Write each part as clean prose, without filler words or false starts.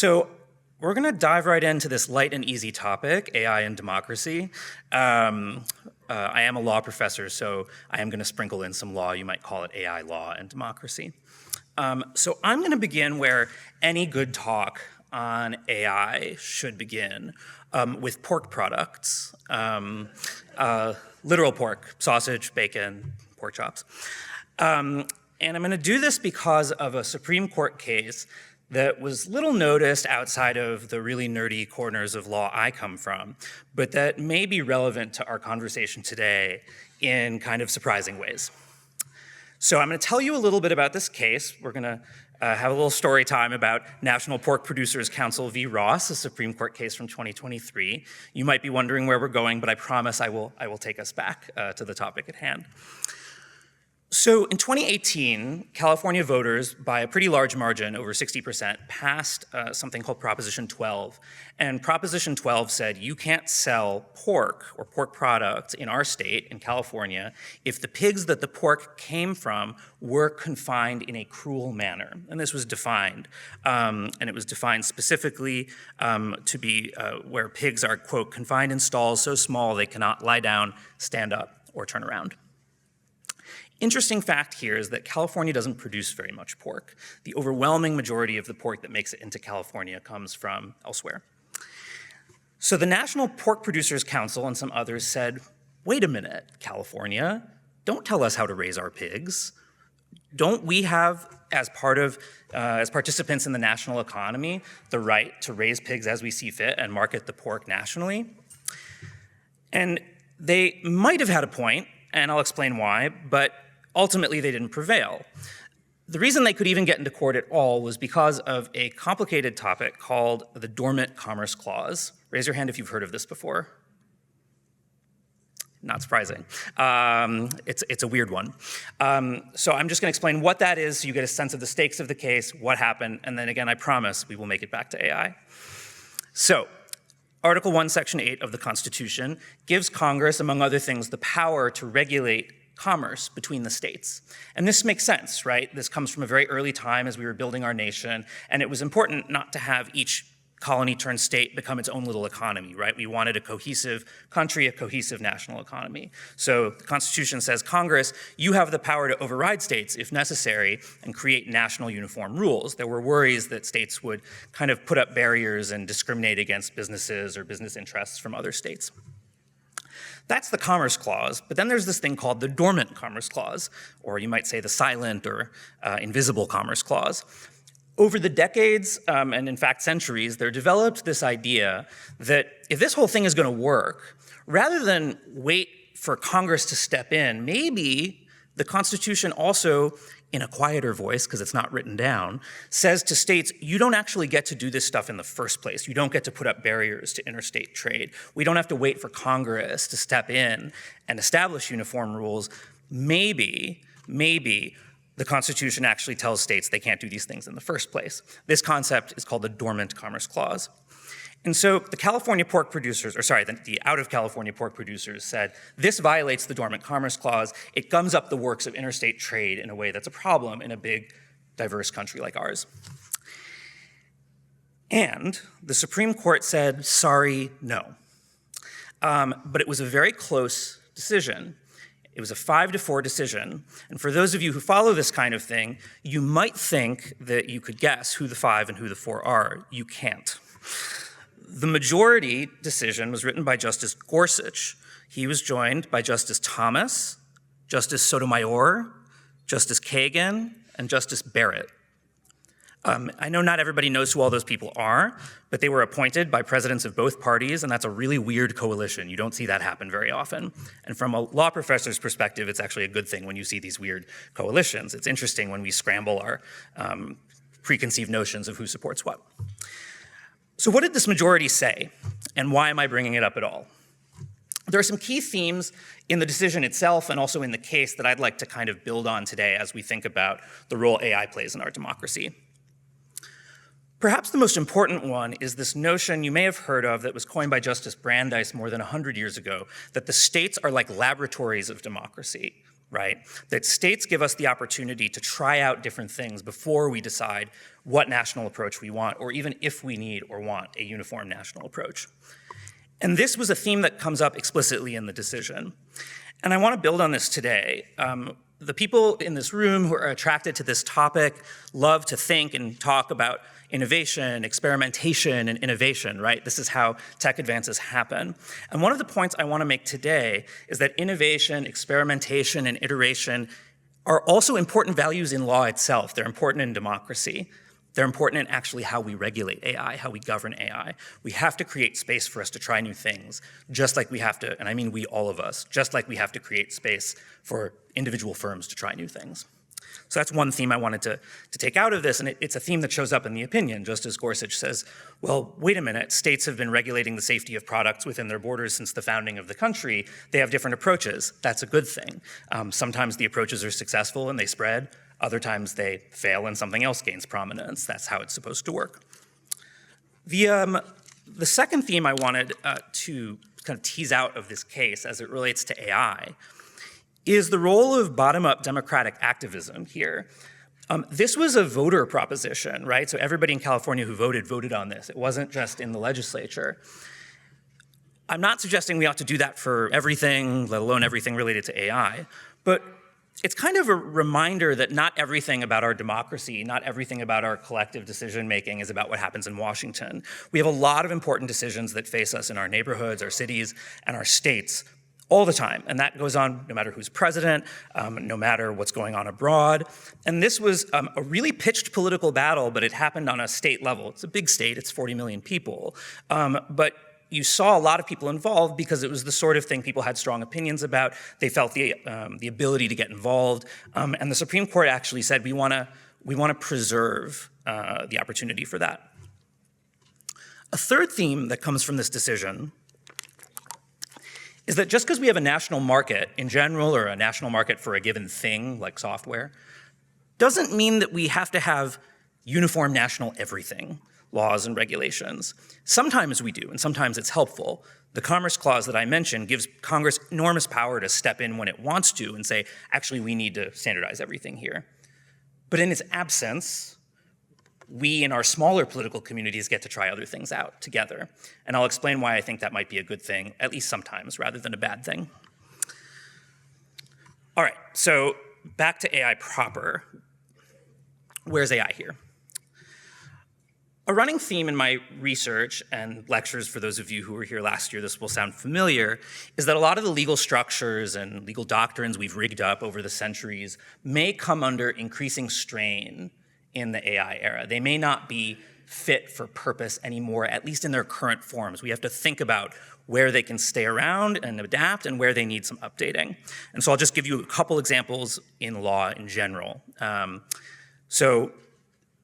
So we're going to dive right into this light and easy topic, AI and democracy. I am a law professor, so I am going to sprinkle in some law. You might call it AI law and democracy. So I'm going to begin where any good talk on AI should begin, with pork products, literal pork, sausage, bacon, pork chops. And I'm going to do this because of a Supreme Court case that was little noticed outside of the really nerdy corners of law I come from, but that may be relevant to our conversation today in kind of surprising ways. So I'm going to tell you a little bit about this case. We're going to have a little story time about National Pork Producers Council v. Ross, a Supreme Court case from 2023. You might be wondering where we're going, but I promise I will take us back to the topic at hand. So in 2018, California voters, by a pretty large margin, over 60%, passed something called Proposition 12. And Proposition 12 said you can't sell pork or pork products in our state, in California, if the pigs that the pork came from were confined in a cruel manner. And this was defined. And it was defined specifically to be where pigs are, quote, confined in stalls so small they cannot lie down, stand up, or turn around. Interesting fact here is that California doesn't produce very much pork. The overwhelming majority of the pork that makes it into California comes from elsewhere. So the National Pork Producers Council and some others said, wait a minute, California, don't tell us how to raise our pigs. Don't we have, as participants in the national economy, the right to raise pigs as we see fit and market the pork nationally? And they might have had a point, and I'll explain why, but ultimately they didn't prevail. The reason they could even get into court at all was because of a complicated topic called the Dormant Commerce Clause. Raise your hand if you've heard of this before. Not surprising. It's a weird one. So I'm just going to explain what that is so you get a sense of the stakes of the case, what happened, and then again, I promise we will make it back to AI. So Article 1, Section 8 of the Constitution gives Congress, among other things, the power to regulate commerce between the states. And this makes sense, right? This comes from a very early time as we were building our nation, and it was important not to have each colony turned state become its own little economy, right? We wanted a cohesive country, a cohesive national economy. So the Constitution says, Congress, you have the power to override states if necessary and create national uniform rules. There were worries that states would kind of put up barriers and discriminate against businesses or business interests from other states. That's the Commerce Clause, but then there's this thing called the Dormant Commerce Clause, or you might say the Silent or Invisible Commerce Clause. Over the decades, and in fact centuries, there developed this idea that if this whole thing is going to work, rather than wait for Congress to step in, maybe the Constitution also, in a quieter voice, because it's not written down, says to states, you don't actually get to do this stuff in the first place. You don't get to put up barriers to interstate trade. We don't have to wait for Congress to step in and establish uniform rules. Maybe the Constitution actually tells states they can't do these things in the first place. This concept is called the Dormant Commerce Clause. And so the California pork producers, the out-of-California pork producers said, this violates the Dormant Commerce Clause. It gums up the works of interstate trade in a way that's a problem in a big, diverse country like ours. And the Supreme Court said, sorry, no. But it was a very close decision. It was a 5-4 decision. And for those of you who follow this kind of thing, you might think that you could guess who the 5 and who the 4 are. You can't. The majority decision was written by Justice Gorsuch. He was joined by Justice Thomas, Justice Sotomayor, Justice Kagan, and Justice Barrett. I know not everybody knows who all those people are, but they were appointed by presidents of both parties, and that's a really weird coalition. You don't see that happen very often. And from a law professor's perspective, it's actually a good thing when you see these weird coalitions. It's interesting when we scramble our preconceived notions of who supports what. So what did this majority say, and why am I bringing it up at all? There are some key themes in the decision itself and also in the case that I'd like to kind of build on today as we think about the role AI plays in our democracy. Perhaps the most important one is this notion you may have heard of that was coined by Justice Brandeis more than 100 years ago, that the states are like laboratories of democracy, right? That states give us the opportunity to try out different things before we decide what national approach we want, or even if we need or want a uniform national approach. And this was a theme that comes up explicitly in the decision. And I want to build on this today. The people in this room who are attracted to this topic love to think and talk about innovation, experimentation, and innovation, right? This is how tech advances happen. And one of the points I want to make today is that innovation, experimentation, and iteration are also important values in law itself. They're important in democracy. They're important in actually how we regulate AI, how we govern AI. We have to create space for us to try new things, just like we have to, and I mean we, all of us, just like we have to create space for individual firms to try new things. So that's one theme I wanted to take out of this, and it's a theme that shows up in the opinion. Justice Gorsuch says, well, wait a minute, states have been regulating the safety of products within their borders since the founding of the country. They have different approaches. That's a good thing. Sometimes the approaches are successful and they spread. Other times they fail and something else gains prominence. That's how it's supposed to work. The second theme I wanted to kind of tease out of this case as it relates to AI is the role of bottom-up democratic activism here. This was a voter proposition, right? So everybody in California who voted on this. It wasn't just in the legislature. I'm not suggesting we ought to do that for everything, let alone everything related to AI, but it's kind of a reminder that not everything about our democracy, not everything about our collective decision-making is about what happens in Washington. We have a lot of important decisions that face us in our neighborhoods, our cities, and our states all the time. And that goes on no matter who's president, no matter what's going on abroad. And this was a really pitched political battle, but it happened on a state level. It's a big state, it's 40 million people. But you saw a lot of people involved because it was the sort of thing people had strong opinions about. They felt the ability to get involved. And the Supreme Court actually said, we want to preserve the opportunity for that. A third theme that comes from this decision is that just because we have a national market in general, or a national market for a given thing like software, doesn't mean that we have to have uniform national everything, laws and regulations. Sometimes we do, and sometimes it's helpful. The Commerce Clause that I mentioned gives Congress enormous power to step in when it wants to and say, actually, we need to standardize everything here. But in its absence, we in our smaller political communities get to try other things out together. And I'll explain why I think that might be a good thing, at least sometimes, rather than a bad thing. All right, so back to AI proper. Where's AI here? A running theme in my research and lectures, for those of you who were here last year, this will sound familiar, is that a lot of the legal structures and legal doctrines we've rigged up over the centuries may come under increasing strain in the AI era. They may not be fit for purpose anymore, at least in their current forms. We have to think about where they can stay around and adapt and where they need some updating. And so I'll just give you a couple examples in law in general. So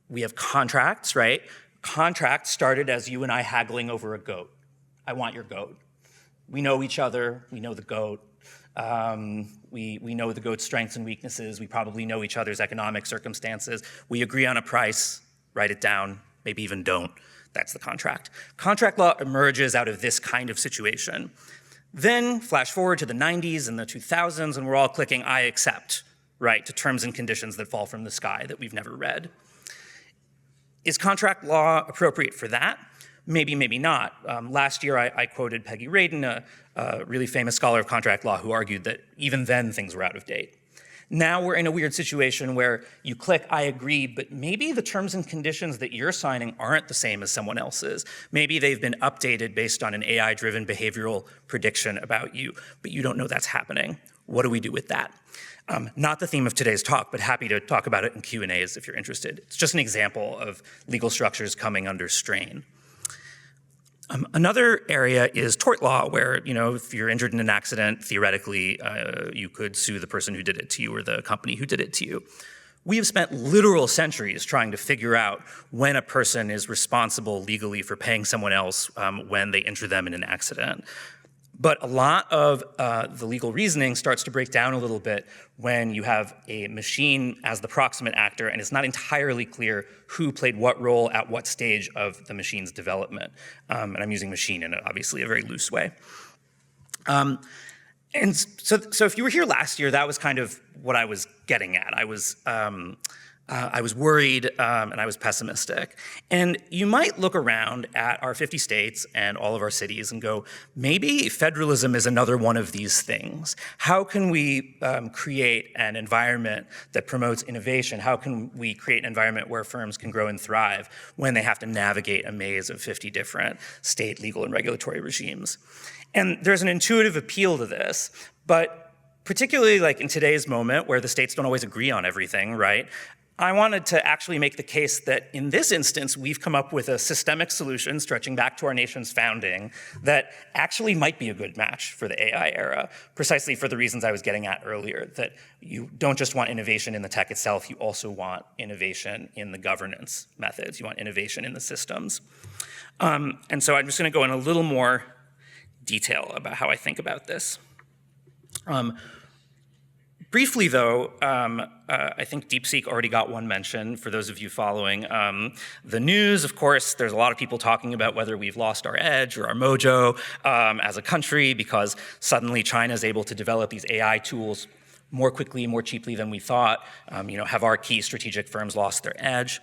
we have contracts, right? Contracts started as you and I haggling over a goat. I want your goat. We know each other, we know the goat. We know the goat's strengths and weaknesses. We probably know each other's economic circumstances. We agree on a price, write it down, maybe even don't. That's the contract. Contract law emerges out of this kind of situation. Then flash forward to the 90s and the 2000s, and we're all clicking I accept, right, to terms and conditions that fall from the sky that we've never read. Is contract law appropriate for that? Maybe, maybe not. Last year, I quoted Peggy Radin, a really famous scholar of contract law, who argued that even then things were out of date. Now we're in a weird situation where you click, I agree, but maybe the terms and conditions that you're signing aren't the same as someone else's. Maybe they've been updated based on an AI-driven behavioral prediction about you, but you don't know that's happening. What do we do with that? Not the theme of today's talk, but happy to talk about it in Q&As if you're interested. It's just an example of legal structures coming under strain. Another area is tort law, where, you know, if you're injured in an accident, theoretically, you could sue the person who did it to you or the company who did it to you. We have spent literal centuries trying to figure out when a person is responsible legally for paying someone else when they injure them in an accident. But a lot of the legal reasoning starts to break down a little bit when you have a machine as the proximate actor, and it's not entirely clear who played what role at what stage of the machine's development. And I'm using machine in obviously a very loose way. And so if you were here last year, that was kind of what I was getting at. I was worried and I was pessimistic. And you might look around at our 50 states and all of our cities and go, maybe federalism is another one of these things. How can we create an environment that promotes innovation? How can we create an environment where firms can grow and thrive when they have to navigate a maze of 50 different state legal and regulatory regimes? And there's an intuitive appeal to this, but particularly like in today's moment where the states don't always agree on everything, right? I wanted to actually make the case that in this instance, we've come up with a systemic solution stretching back to our nation's founding that actually might be a good match for the AI era, precisely for the reasons I was getting at earlier, that you don't just want innovation in the tech itself, you also want innovation in the governance methods, you want innovation in the systems. And so I'm just gonna go in a little more detail about how I think about this. Briefly, though, I think DeepSeek already got one mention for those of you following the news. Of course, there's a lot of people talking about whether we've lost our edge or our mojo as a country because suddenly China is able to develop these AI tools more quickly, more cheaply than we thought. Have our key strategic firms lost their edge?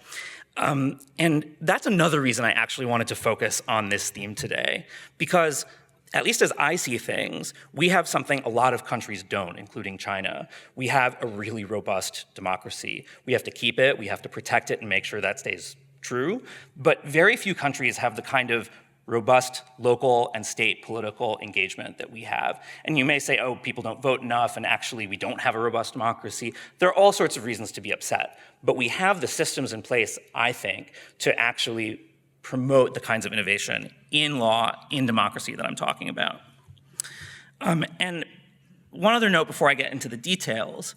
And that's another reason I actually wanted to focus on this theme today, because at least as I see things, we have something a lot of countries don't, including China. We have a really robust democracy. We have to keep it, we have to protect it and make sure that stays true. But very few countries have the kind of robust local and state political engagement that we have. And you may say, oh, people don't vote enough, and actually we don't have a robust democracy. There are all sorts of reasons to be upset. But we have the systems in place, I think, to actually promote the kinds of innovation in law, in democracy that I'm talking about. And one other note before I get into the details,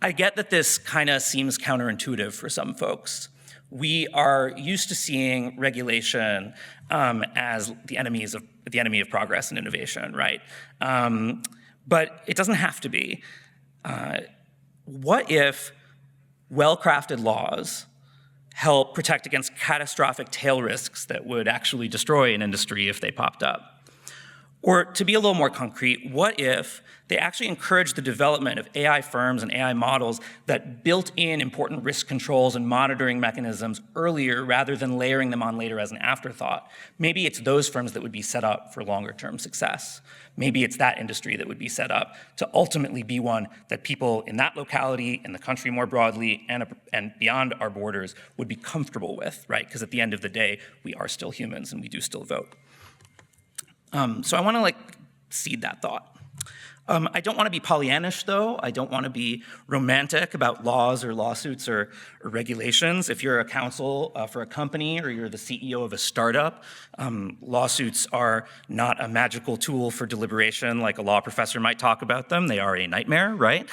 I get that this kind of seems counterintuitive for some folks. We are used to seeing regulation as the enemy of progress and innovation, right? But it doesn't have to be. What if well-crafted laws help protect against catastrophic tail risks that would actually destroy an industry if they popped up? Or to be a little more concrete, what if they actually encourage the development of AI firms and AI models that built in important risk controls and monitoring mechanisms earlier rather than layering them on later as an afterthought? Maybe it's those firms that would be set up for longer term success. Maybe it's that industry that would be set up to ultimately be one that people in that locality, in the country more broadly, and beyond our borders would be comfortable with, right? Because at the end of the day, we are still humans and we do still vote. So I want to seed that thought. I don't want to be Pollyannish, though. I don't want to be romantic about laws or lawsuits or regulations. If you're a counsel for a company or you're the CEO of a startup, lawsuits are not a magical tool for deliberation like a law professor might talk about them. They are a nightmare, right?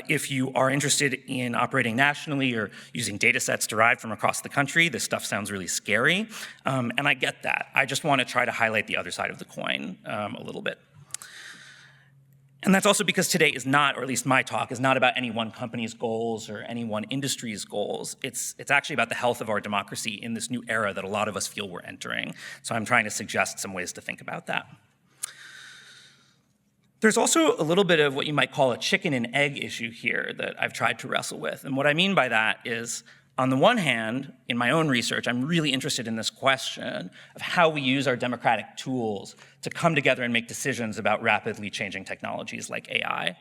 If you are interested in operating nationally or using data sets derived from across the country, this stuff sounds really scary. And I get that. I just want to try to highlight the other side of the coin a little bit. And that's also because today is not, or at least my talk, is not about any one company's goals or any one industry's goals. It's actually about the health of our democracy in this new era that a lot of us feel we're entering. So I'm trying to suggest some ways to think about that. There's also a little bit of what you might call a chicken and egg issue here that I've tried to wrestle with. And what I mean by that is, on the one hand, in my own research, I'm really interested in this question of how we use our democratic tools to come together and make decisions about rapidly changing technologies like AI.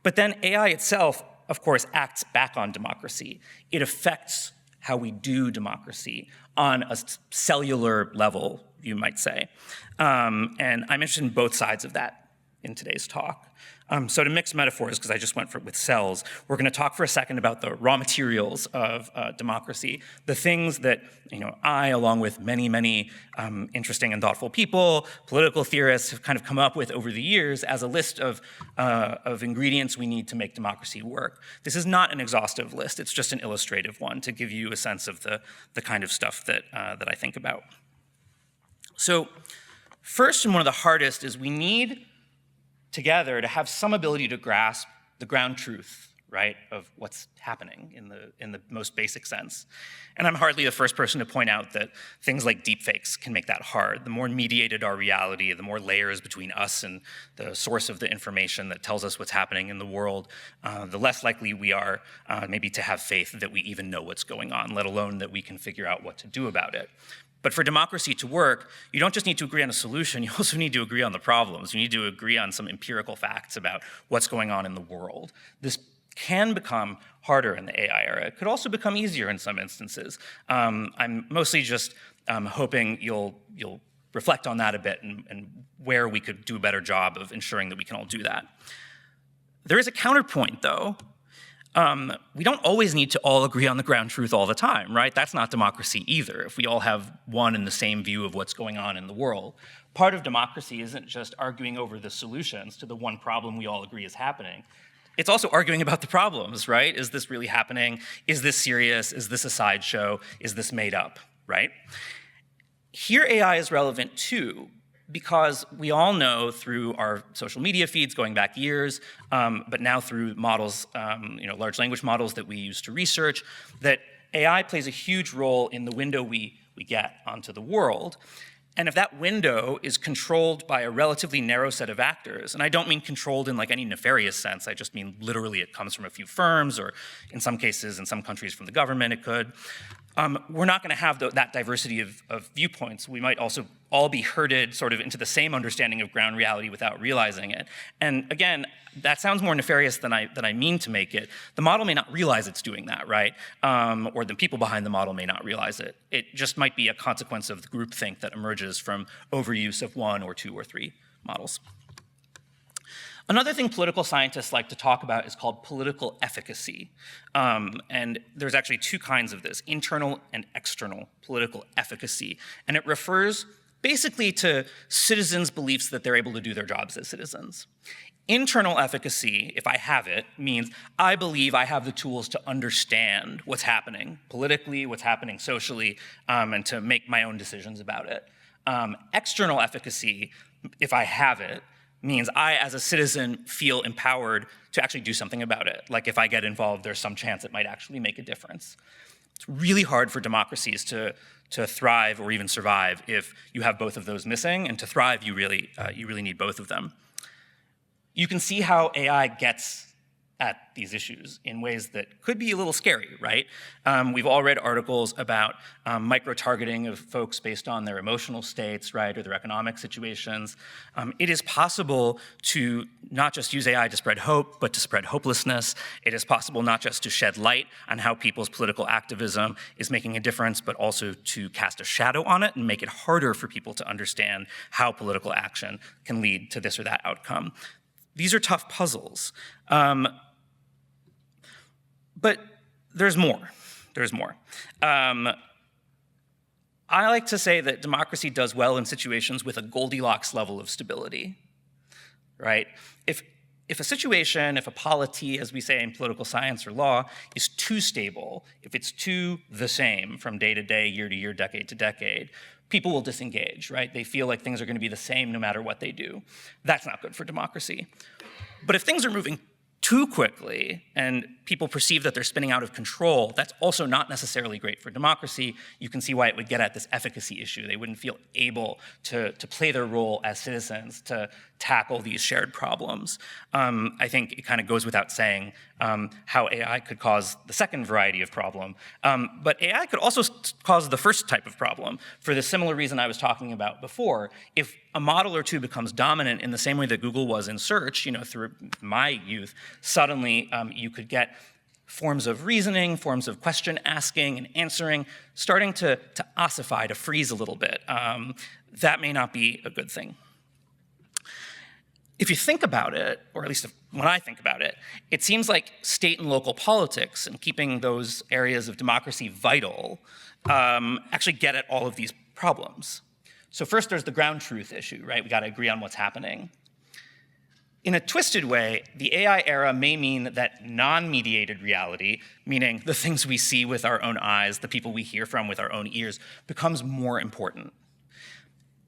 But then AI itself, of course, acts back on democracy. It affects how we do democracy on a cellular level, you might say. And I'm interested in both sides of that in today's talk. So to mix metaphors, because I just went with cells, we're going to talk for a second about the raw materials of democracy, the things that I, along with many, many interesting and thoughtful people, political theorists, have kind of come up with over the years as a list of ingredients we need to make democracy work. This is not an exhaustive list. It's just an illustrative one to give you a sense of the kind of stuff that I think about. So first, and one of the hardest, is we need together to have some ability to grasp the ground truth, right, of what's happening in the most basic sense. And I'm hardly the first person to point out that things like deepfakes can make that hard. The more mediated our reality, the more layers between us and the source of the information that tells us what's happening in the world, the less likely we are maybe to have faith that we even know what's going on, let alone that we can figure out what to do about it. But for democracy to work, you don't just need to agree on a solution, you also need to agree on the problems. You need to agree on some empirical facts about what's going on in the world. This can become harder in the AI era. It could also become easier in some instances. I'm mostly just hoping you'll reflect on that a bit and where we could do a better job of ensuring that we can all do that. There is a counterpoint, though. We don't always need to all agree on the ground truth all the time, right? That's not democracy either, if we all have one and the same view of what's going on in the world. Part of democracy isn't just arguing over the solutions to the one problem we all agree is happening. It's also arguing about the problems, right? Is this really happening? Is this serious? Is this a sideshow? Is this made up, right? Here AI is relevant too, because we all know through our social media feeds going back years, but now through models, large language models that we use to research, that AI plays a huge role in the window we get onto the world. And if that window is controlled by a relatively narrow set of actors, and I don't mean controlled in like any nefarious sense, I just mean literally it comes from a few firms, or in some cases, in some countries from the government it could, we're not gonna have that diversity of viewpoints. We might also all be herded sort of into the same understanding of ground reality without realizing it. And again, that sounds more nefarious than I mean to make it. The model may not realize it's doing that, right? Or the people behind the model may not realize it. It just might be a consequence of the groupthink that emerges from overuse of one or two or three models. Another thing political scientists like to talk about is called political efficacy. And there's actually two kinds of this, internal and external political efficacy. And it refers basically to citizens' beliefs that they're able to do their jobs as citizens. Internal efficacy, if I have it, means I believe I have the tools to understand what's happening politically, what's happening socially, and to make my own decisions about it. External efficacy, if I have it, means I, as a citizen, feel empowered to actually do something about it. Like if I get involved, there's some chance it might actually make a difference. It's really hard for democracies to thrive or even survive if you have both of those missing, and to thrive, you really need both of them. You can see how AI gets at these issues in ways that could be a little scary, right? We've all read articles about micro-targeting of folks based on their emotional states, right, or their economic situations. It is possible to not just use AI to spread hope, but to spread hopelessness. It is possible not just to shed light on how people's political activism is making a difference, but also to cast a shadow on it and make it harder for people to understand how political action can lead to this or that outcome. These are tough puzzles. But there's more. There's more. I like to say that democracy does well in situations with a Goldilocks level of stability, right? If a situation, if a polity, as we say in political science or law, is too stable, if it's too the same from day to day, year to year, decade to decade, people will disengage, right? They feel like things are going to be the same no matter what they do. That's not good for democracy. But if things are moving too quickly and people perceive that they're spinning out of control, that's also not necessarily great for democracy. You can see why it would get at this efficacy issue. They wouldn't feel able to play their role as citizens to tackle these shared problems. I think it kind of goes without saying how AI could cause the second variety of problem. But AI could also cause the first type of problem for the similar reason I was talking about before. If a model or two becomes dominant in the same way that Google was in search, through my youth, suddenly you could get forms of reasoning, forms of question asking and answering, starting to ossify, to freeze a little bit. That may not be a good thing. If you think about it, or at least when I think about it, it seems like state and local politics and keeping those areas of democracy vital actually get at all of these problems. So first there's the ground truth issue, right? We gotta agree on what's happening. In a twisted way, the AI era may mean that non-mediated reality, meaning the things we see with our own eyes, the people we hear from with our own ears, becomes more important.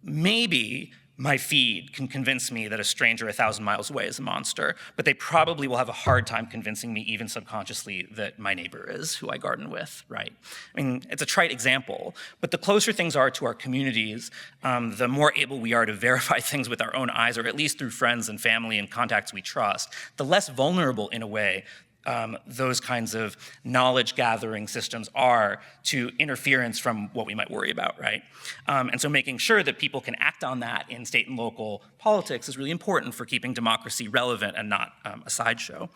Maybe my feed can convince me that a stranger 1,000 miles away is a monster, but they probably will have a hard time convincing me, even subconsciously, that my neighbor is who I garden with, right? I mean, it's a trite example, but the closer things are to our communities, the more able we are to verify things with our own eyes, or at least through friends and family and contacts we trust, the less vulnerable, in a way, those kinds of knowledge-gathering systems are to interference from what we might worry about, right? And so making sure that people can act on that in state and local politics is really important for keeping democracy relevant and not a sideshow.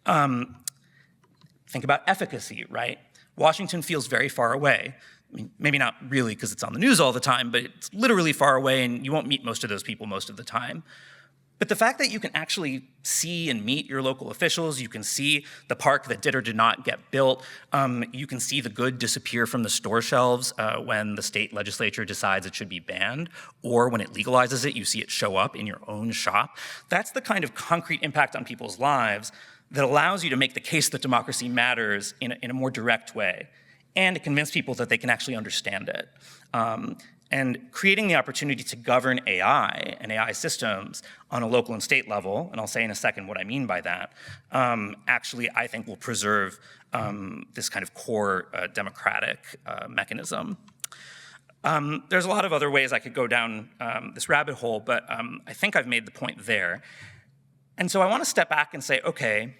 Think about efficacy, right? Washington feels very far away. I mean, maybe not really because it's on the news all the time, but it's literally far away and you won't meet most of those people most of the time. But the fact that you can actually see and meet your local officials, you can see the park that did or did not get built, you can see the good disappear from the store shelves when the state legislature decides it should be banned, or when it legalizes it, you see it show up in your own shop. That's the kind of concrete impact on people's lives that allows you to make the case that democracy matters in a more direct way, and to convince people that they can actually understand it. And creating the opportunity to govern AI and AI systems on a local and state level, and I'll say in a second what I mean by that, actually I think will preserve this kind of core democratic mechanism. There's a lot of other ways I could go down this rabbit hole, but I think I've made the point there. And so I want to step back and say, okay,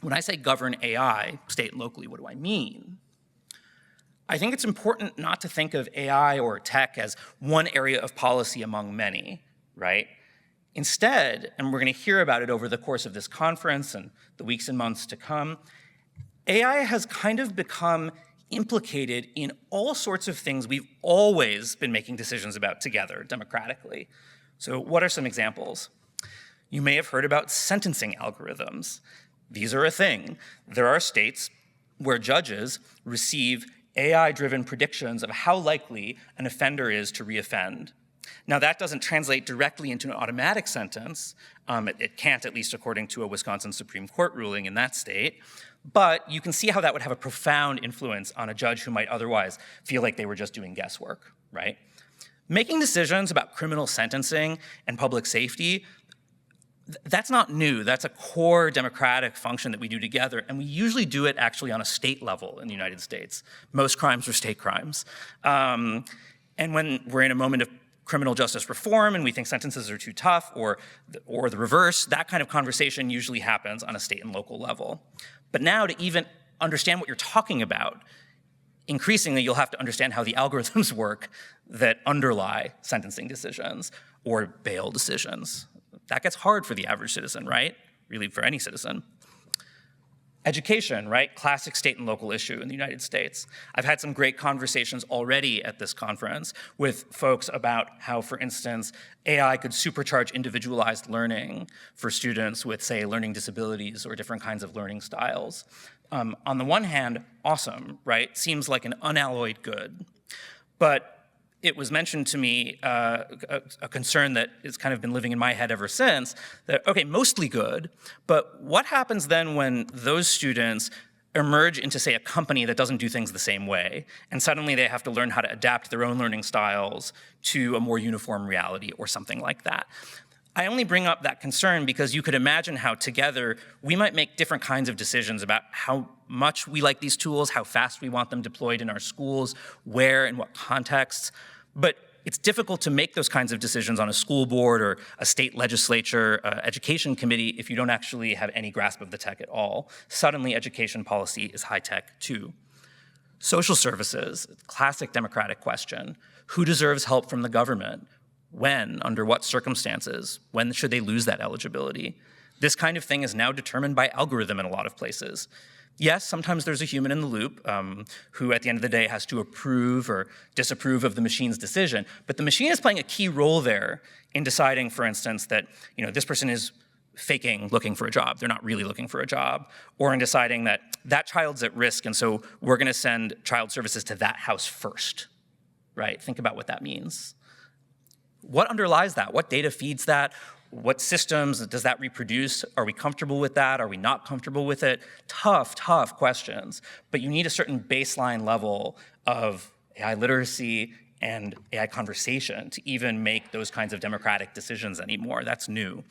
when I say govern AI, state and locally, what do I mean? I think it's important not to think of AI or tech as one area of policy among many, right? Instead, and we're going to hear about it over the course of this conference and the weeks and months to come, AI has kind of become implicated in all sorts of things we've always been making decisions about together democratically. So what are some examples? You may have heard about sentencing algorithms. These are a thing. There are states where judges receive AI-driven predictions of how likely an offender is to reoffend. Now, that doesn't translate directly into an automatic sentence. It can't, at least according to a Wisconsin Supreme Court ruling in that state. But you can see how that would have a profound influence on a judge who might otherwise feel like they were just doing guesswork, right? Making decisions about criminal sentencing and public safety, that's not new. That's a core democratic function that we do together, and we usually do it actually on a state level in the United States. Most crimes are state crimes. And when we're in a moment of criminal justice reform and we think sentences are too tough, or the reverse, that kind of conversation usually happens on a state and local level. But now to even understand what you're talking about, increasingly you'll have to understand how the algorithms work that underlie sentencing decisions or bail decisions. That gets hard for the average citizen, right? Really for any citizen. Education, right? Classic state and local issue in the United States. I've had some great conversations already at this conference with folks about how, for instance, AI could supercharge individualized learning for students with, say, learning disabilities or different kinds of learning styles. On the one hand, awesome, right? Seems like an unalloyed good. But it was mentioned to me, a concern that has kind of been living in my head ever since, that, okay, mostly good, but what happens then when those students emerge into, say, a company that doesn't do things the same way, and suddenly they have to learn how to adapt their own learning styles to a more uniform reality or something like that? I only bring up that concern because you could imagine how together we might make different kinds of decisions about how much we like these tools, how fast we want them deployed in our schools, where and what contexts. But it's difficult to make those kinds of decisions on a school board or a state legislature, education committee, if you don't actually have any grasp of the tech at all. Suddenly, education policy is high tech too. Social services, classic democratic question. Who deserves help from the government? When? Under what circumstances? When should they lose that eligibility? This kind of thing is now determined by algorithm in a lot of places. Yes, sometimes there's a human in the loop who at the end of the day has to approve or disapprove of the machine's decision, but the machine is playing a key role there in deciding, for instance, that this person is faking looking for a job, they're not really looking for a job, or in deciding that that child's at risk and so we're gonna send child services to that house first, right? Think about what that means. What underlies that? What data feeds that? What systems does that reproduce? Are we comfortable with that? Are we not comfortable with it? Tough, tough questions. But you need a certain baseline level of AI literacy, and AI conversation to even make those kinds of democratic decisions anymore. That's new.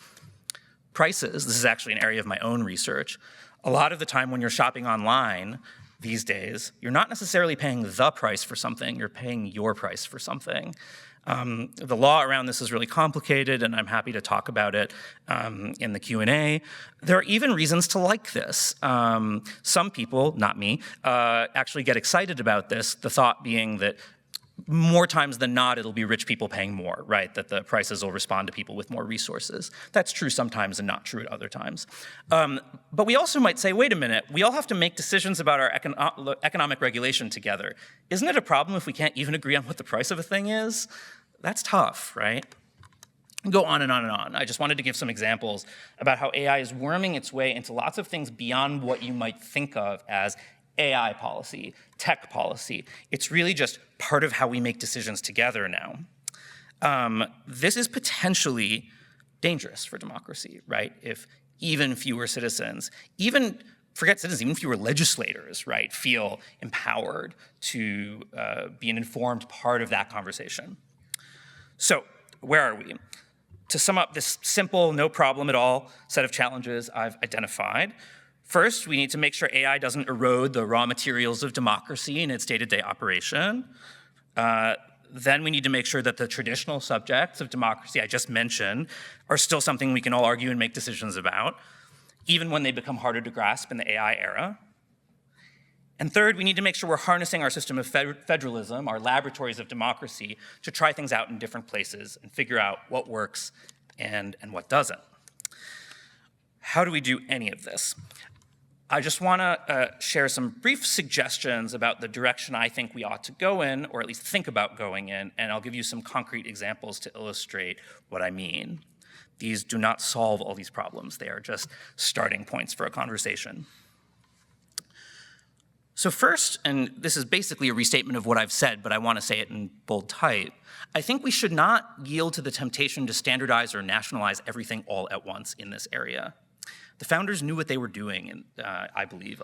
Prices, this is actually an area of my own research. A lot of the time when you're shopping online these days, you're not necessarily paying the price for something, you're paying your price for something. The law around this is really complicated, and I'm happy to talk about it in the Q&A. There are even reasons to like this. Some people, not me, actually get excited about this, the thought being that more times than not, it'll be rich people paying more, right? That the prices will respond to people with more resources. That's true sometimes and not true at other times. But we also might say, wait a minute, we all have to make decisions about our economic regulation together. Isn't it a problem if we can't even agree on what the price of a thing is? That's tough, right? Go on and on and on. I just wanted to give some examples about how AI is worming its way into lots of things beyond what you might think of as AI policy, tech policy. It's really just part of how we make decisions together now. This is potentially dangerous for democracy, right? If even fewer citizens, even forget citizens, even fewer legislators, right, feel empowered to be an informed part of that conversation. So where are we? To sum up this simple, no problem at all set of challenges I've identified, first, we need to make sure AI doesn't erode the raw materials of democracy in its day-to-day operation. Then we need to make sure that the traditional subjects of democracy I just mentioned are still something we can all argue and make decisions about, even when they become harder to grasp in the AI era. And third, we need to make sure we're harnessing our system of federalism, our laboratories of democracy, to try things out in different places and figure out what works and what doesn't. How do we do any of this? I just want to share some brief suggestions about the direction I think we ought to go in, or at least think about going in, and I'll give you some concrete examples to illustrate what I mean. These do not solve all these problems. They are just starting points for a conversation. So first, and this is basically a restatement of what I've said, but I want to say it in bold type, I think we should not yield to the temptation to standardize or nationalize everything all at once in this area. The founders knew what they were doing, I believe,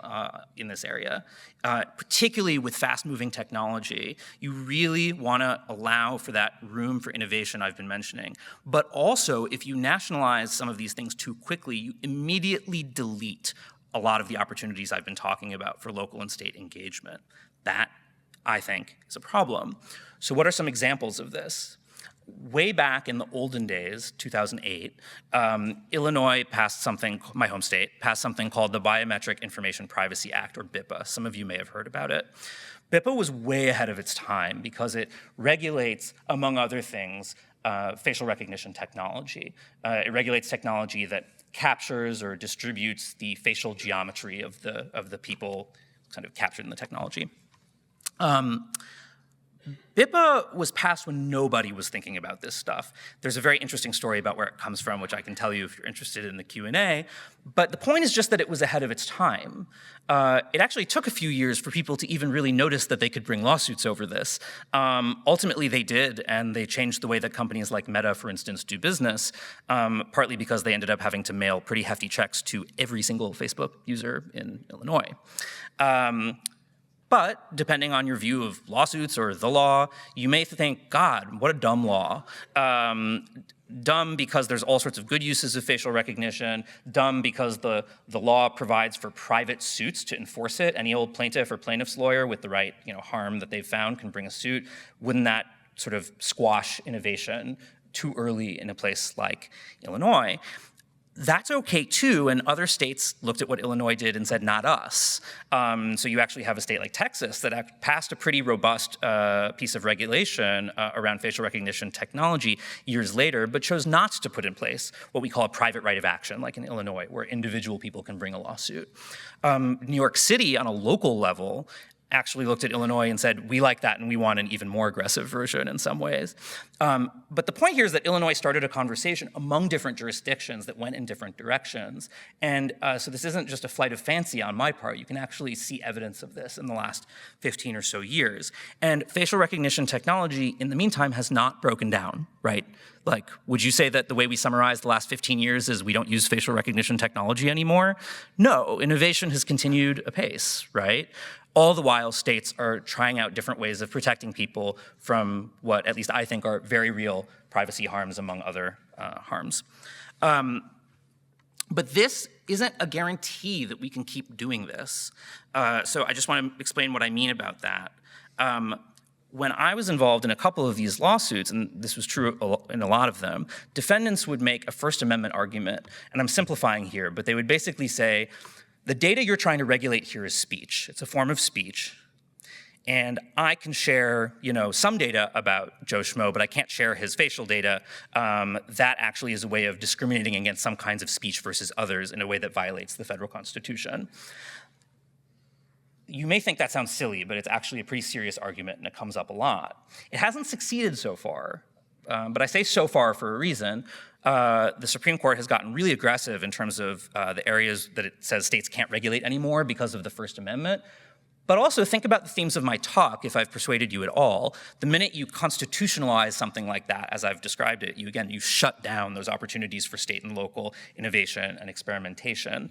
in this area, particularly with fast-moving technology. You really want to allow for that room for innovation I've been mentioning. But also, if you nationalize some of these things too quickly, you immediately delete a lot of the opportunities I've been talking about for local and state engagement. That, I think, is a problem. So what are some examples of this? Way back in the olden days, 2008, Illinois passed something, my home state, passed something called the Biometric Information Privacy Act, or BIPA. Some of you may have heard about it. BIPA was way ahead of its time because it regulates, among other things, facial recognition technology. It regulates technology that captures or distributes the facial geometry of the people kind of captured in the technology. BIPA was passed when nobody was thinking about this stuff. There's a very interesting story about where it comes from, which I can tell you if you're interested in the Q&A. But the point is just that it was ahead of its time. It actually took a few years for people to even really notice that they could bring lawsuits over this. Ultimately, they did, and they changed the way that companies like Meta, for instance, do business, partly because they ended up having to mail pretty hefty checks to every single Facebook user in Illinois. But depending on your view of lawsuits or the law, you may think, God, what a dumb law. Dumb because there's all sorts of good uses of facial recognition, dumb because the law provides for private suits to enforce it. Any old plaintiff or plaintiff's lawyer with the right harm that they've found can bring a suit. Wouldn't that sort of squash innovation too early in a place like Illinois? That's okay too, and other states looked at what Illinois did and said, not us. So you actually have a state like Texas that passed a pretty robust piece of regulation around facial recognition technology years later, but chose not to put in place what we call a private right of action, like in Illinois, where individual people can bring a lawsuit. New York City, on a local level, actually looked at Illinois and said, we like that and we want an even more aggressive version in some ways. But the point here is that Illinois started a conversation among different jurisdictions that went in different directions. And so this isn't just a flight of fancy on my part. You can actually see evidence of this in the last 15 or so years. And facial recognition technology, in the meantime, has not broken down. right? Like, would you say that the way we summarize the last 15 years is we don't use facial recognition technology anymore? No, innovation has continued apace, right? All the while, states are trying out different ways of protecting people from what, at least I think, are very real privacy harms, among other harms. But this isn't a guarantee that we can keep doing this. So I just want to explain what I mean about that. When I was involved in a couple of these lawsuits, and this was true in a lot of them, defendants would make a First Amendment argument, and I'm simplifying here, but they would basically say, the data you're trying to regulate here is speech. It's a form of speech. And I can share, some data about Joe Schmo, but I can't share his facial data. That actually is a way of discriminating against some kinds of speech versus others in a way that violates the federal Constitution. You may think that sounds silly, but it's actually a pretty serious argument, and it comes up a lot. It hasn't succeeded so far, but I say so far for a reason. The Supreme Court has gotten really aggressive in terms of the areas that it says states can't regulate anymore because of the First Amendment. But also think about the themes of my talk, if I've persuaded you at all. The minute you constitutionalize something like that, as I've described it, you shut down those opportunities for state and local innovation and experimentation.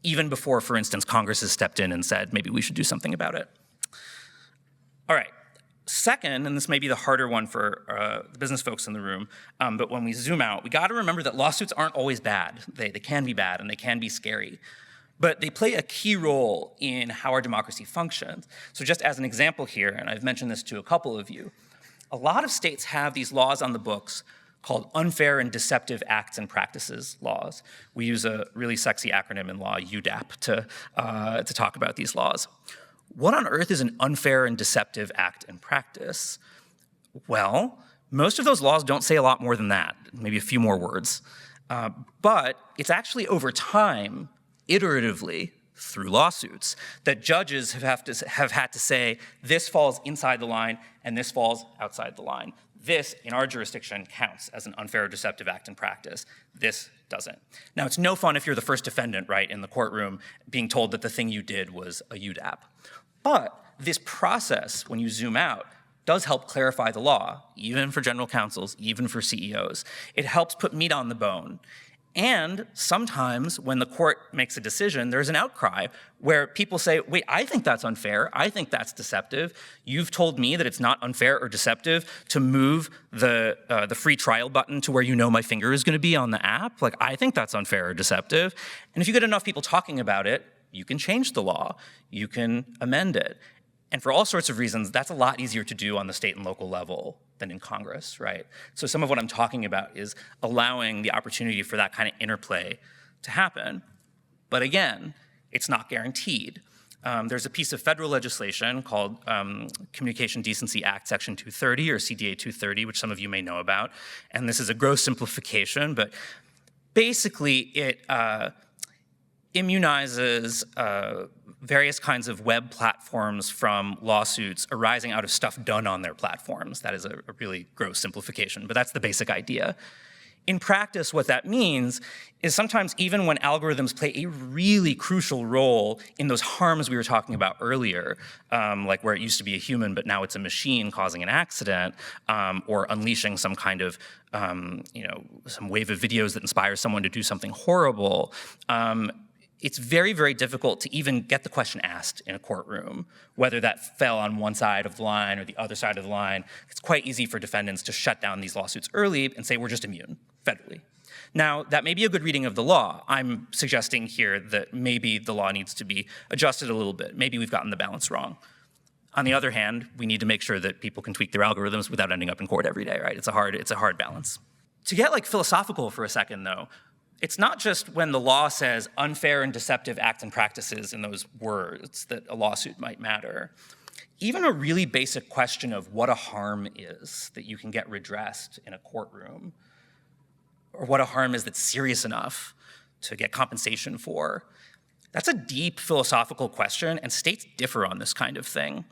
Even before, for instance, Congress has stepped in and said, maybe we should do something about it. All right. Second, and this may be the harder one for the business folks in the room, but when we zoom out, we got to remember that lawsuits aren't always bad. They can be bad and they can be scary. But they play a key role in how our democracy functions. So just as an example here, and I've mentioned this to a couple of you, a lot of states have these laws on the books called Unfair and Deceptive Acts and Practices laws. We use a really sexy acronym in law, UDAP, to talk about these laws. What on earth is an unfair and deceptive act and practice? Well, most of those laws don't say a lot more than that, maybe a few more words. But it's actually over time, iteratively, through lawsuits, that judges have had to say, this falls inside the line and this falls outside the line. This, in our jurisdiction, counts as an unfair or deceptive act in practice. This doesn't. Now, it's no fun if you're the first defendant, right, in the courtroom, being told that the thing you did was a UDAP. But this process, when you zoom out, does help clarify the law, even for general counsels, even for CEOs. It helps put meat on the bone. And sometimes when the court makes a decision, there's an outcry where people say, wait, I think that's unfair. I think that's deceptive. You've told me that it's not unfair or deceptive to move the free trial button to where you know my finger is going to be on the app. Like, I think that's unfair or deceptive. And if you get enough people talking about it, you can change the law. You can amend it. And for all sorts of reasons, that's a lot easier to do on the state and local level than in Congress, right? So some of what I'm talking about is allowing the opportunity for that kind of interplay to happen. But again, it's not guaranteed. There's a piece of federal legislation called Communication Decency Act Section 230, or CDA 230, which some of you may know about. And this is a gross simplification, but basically it immunizes various kinds of web platforms from lawsuits arising out of stuff done on their platforms. That is a really gross simplification, but that's the basic idea. In practice, what that means is sometimes even when algorithms play a really crucial role in those harms we were talking about earlier, like where it used to be a human, but now it's a machine causing an accident, or unleashing some kind of, some wave of videos that inspires someone to do something horrible, it's very, very difficult to even get the question asked in a courtroom, whether that fell on one side of the line or the other side of the line. It's quite easy for defendants to shut down these lawsuits early and say, we're just immune, federally. Now, that may be a good reading of the law. I'm suggesting here that maybe the law needs to be adjusted a little bit. Maybe we've gotten the balance wrong. On the other hand, we need to make sure that people can tweak their algorithms without ending up in court every day, right? It's a hard balance. To get philosophical for a second, though, it's not just when the law says unfair and deceptive acts and practices in those words that a lawsuit might matter. Even a really basic question of what a harm is that you can get redressed in a courtroom, or what a harm is that's serious enough to get compensation for, that's a deep philosophical question, and states differ on this kind of thing.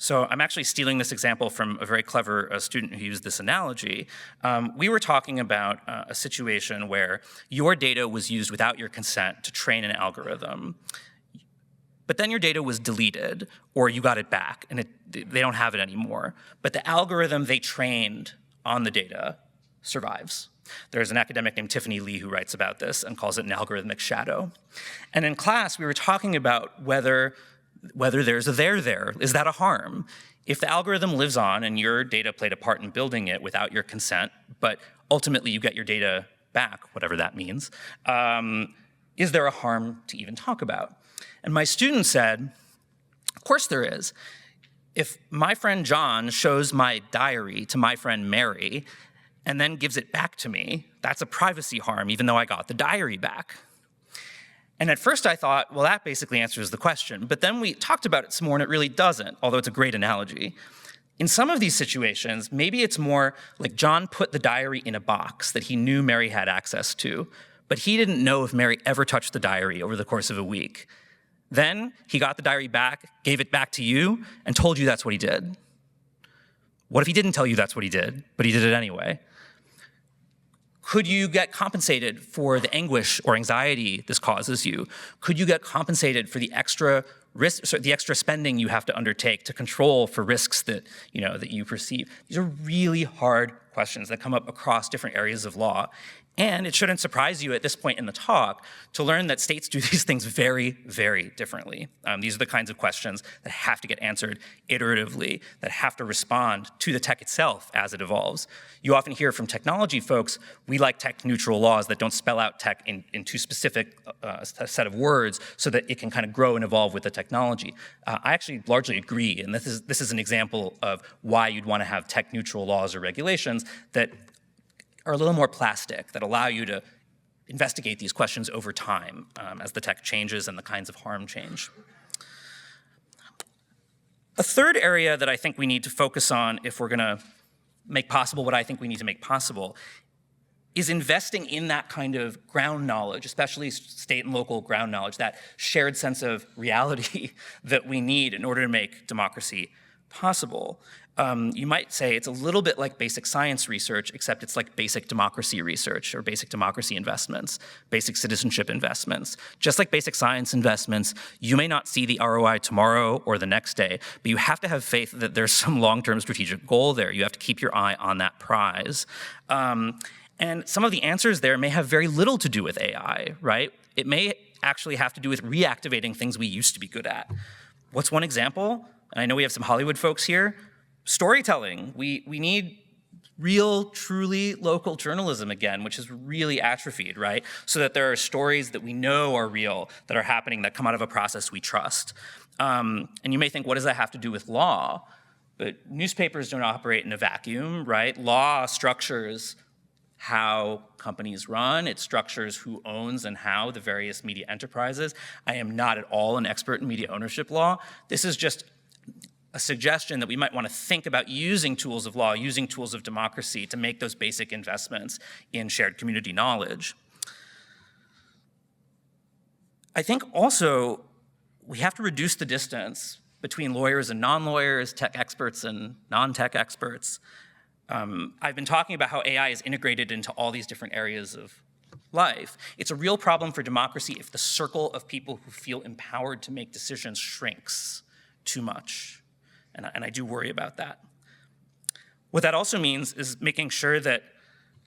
So I'm actually stealing this example from a very clever student who used this analogy. We were talking about a situation where your data was used without your consent to train an algorithm, but then your data was deleted, or you got it back, and they don't have it anymore. But the algorithm they trained on the data survives. There's an academic named Tiffany Lee who writes about this and calls it an algorithmic shadow. And in class, we were talking about whether there's a there. Is that a harm? If the algorithm lives on and your data played a part in building it without your consent, but ultimately you get your data back, whatever that means, is there a harm to even talk about? And my student said, of course there is. If my friend John shows my diary to my friend Mary and then gives it back to me, that's a privacy harm, even though I got the diary back. And at first I thought, well, that basically answers the question. But then we talked about it some more and it really doesn't, although it's a great analogy. In some of these situations, maybe it's more like John put the diary in a box that he knew Mary had access to, but he didn't know if Mary ever touched the diary over the course of a week. Then he got the diary back, gave it back to you, and told you that's what he did. What if he didn't tell you that's what he did, but he did it anyway? Could you get compensated for the anguish or anxiety this causes you? Could you get compensated for the extra spending you have to undertake to control for risks that you perceive? These are really hard questions that come up across different areas of law. And it shouldn't surprise you at this point in the talk to learn that states do these things very, very differently. These are the kinds of questions that have to get answered iteratively, that have to respond to the tech itself as it evolves. You often hear from technology folks, we like tech-neutral laws that don't spell out tech in too specific a set of words so that it can kind of grow and evolve with the technology. I actually largely agree, and this is an example of why you'd want to have tech-neutral laws or regulations that are a little more plastic, that allow you to investigate these questions over time as the tech changes and the kinds of harm change. A third area that I think we need to focus on if we're gonna make possible what I think we need to make possible is investing in that kind of ground knowledge, especially state and local ground knowledge, that shared sense of reality that we need in order to make democracy possible. You might say it's a little bit like basic science research, except it's like basic democracy research or basic democracy investments, basic citizenship investments. Just like basic science investments, you may not see the ROI tomorrow or the next day, but you have to have faith that there's some long-term strategic goal there. You have to keep your eye on that prize. And some of the answers there may have very little to do with AI, right? It may actually have to do with reactivating things we used to be good at. What's one example? And I know we have some Hollywood folks here. Storytelling. We need real, truly local journalism again, which is really atrophied, right? So that there are stories that we know are real, that are happening, that come out of a process we trust. And you may think, what does that have to do with law? But newspapers don't operate in a vacuum, right? Law structures how companies run. It structures who owns and how the various media enterprises. I am not at all an expert in media ownership law. This is just a suggestion that we might want to think about using tools of law, using tools of democracy to make those basic investments in shared community knowledge. I think also we have to reduce the distance between lawyers and non-lawyers, tech experts and non-tech experts. I've been talking about how AI is integrated into all these different areas of life. It's a real problem for democracy if the circle of people who feel empowered to make decisions shrinks too much. And I do worry about that. What that also means is making sure that,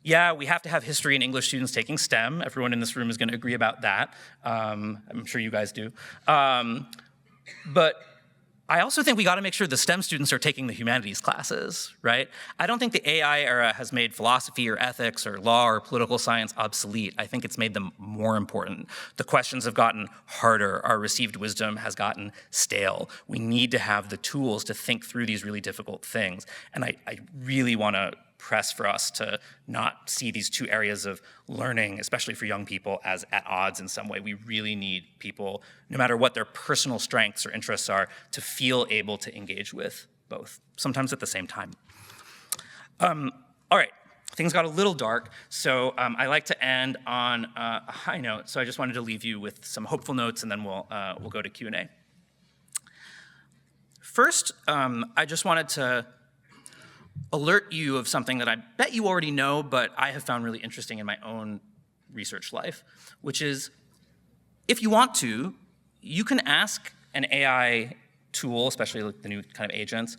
yeah, we have to have history and English students taking STEM. Everyone in this room is going to agree about that. I'm sure you guys do. But I also think we got to make sure the STEM students are taking the humanities classes, right? I don't think the AI era has made philosophy or ethics or law or political science obsolete. I think it's made them more important. The questions have gotten harder. Our received wisdom has gotten stale. We need to have the tools to think through these really difficult things. And I really want to press for us to not see these two areas of learning, especially for young people, as at odds in some way. We really need people, no matter what their personal strengths or interests are, to feel able to engage with both, sometimes at the same time. All right, things got a little dark, so I like to end on a high note, so I just wanted to leave you with some hopeful notes, and then we'll go to Q&A. First, I just wanted to alert you of something that I bet you already know, but I have found really interesting in my own research life, which is, if you want to, you can ask an AI tool, especially like the new kind of agents,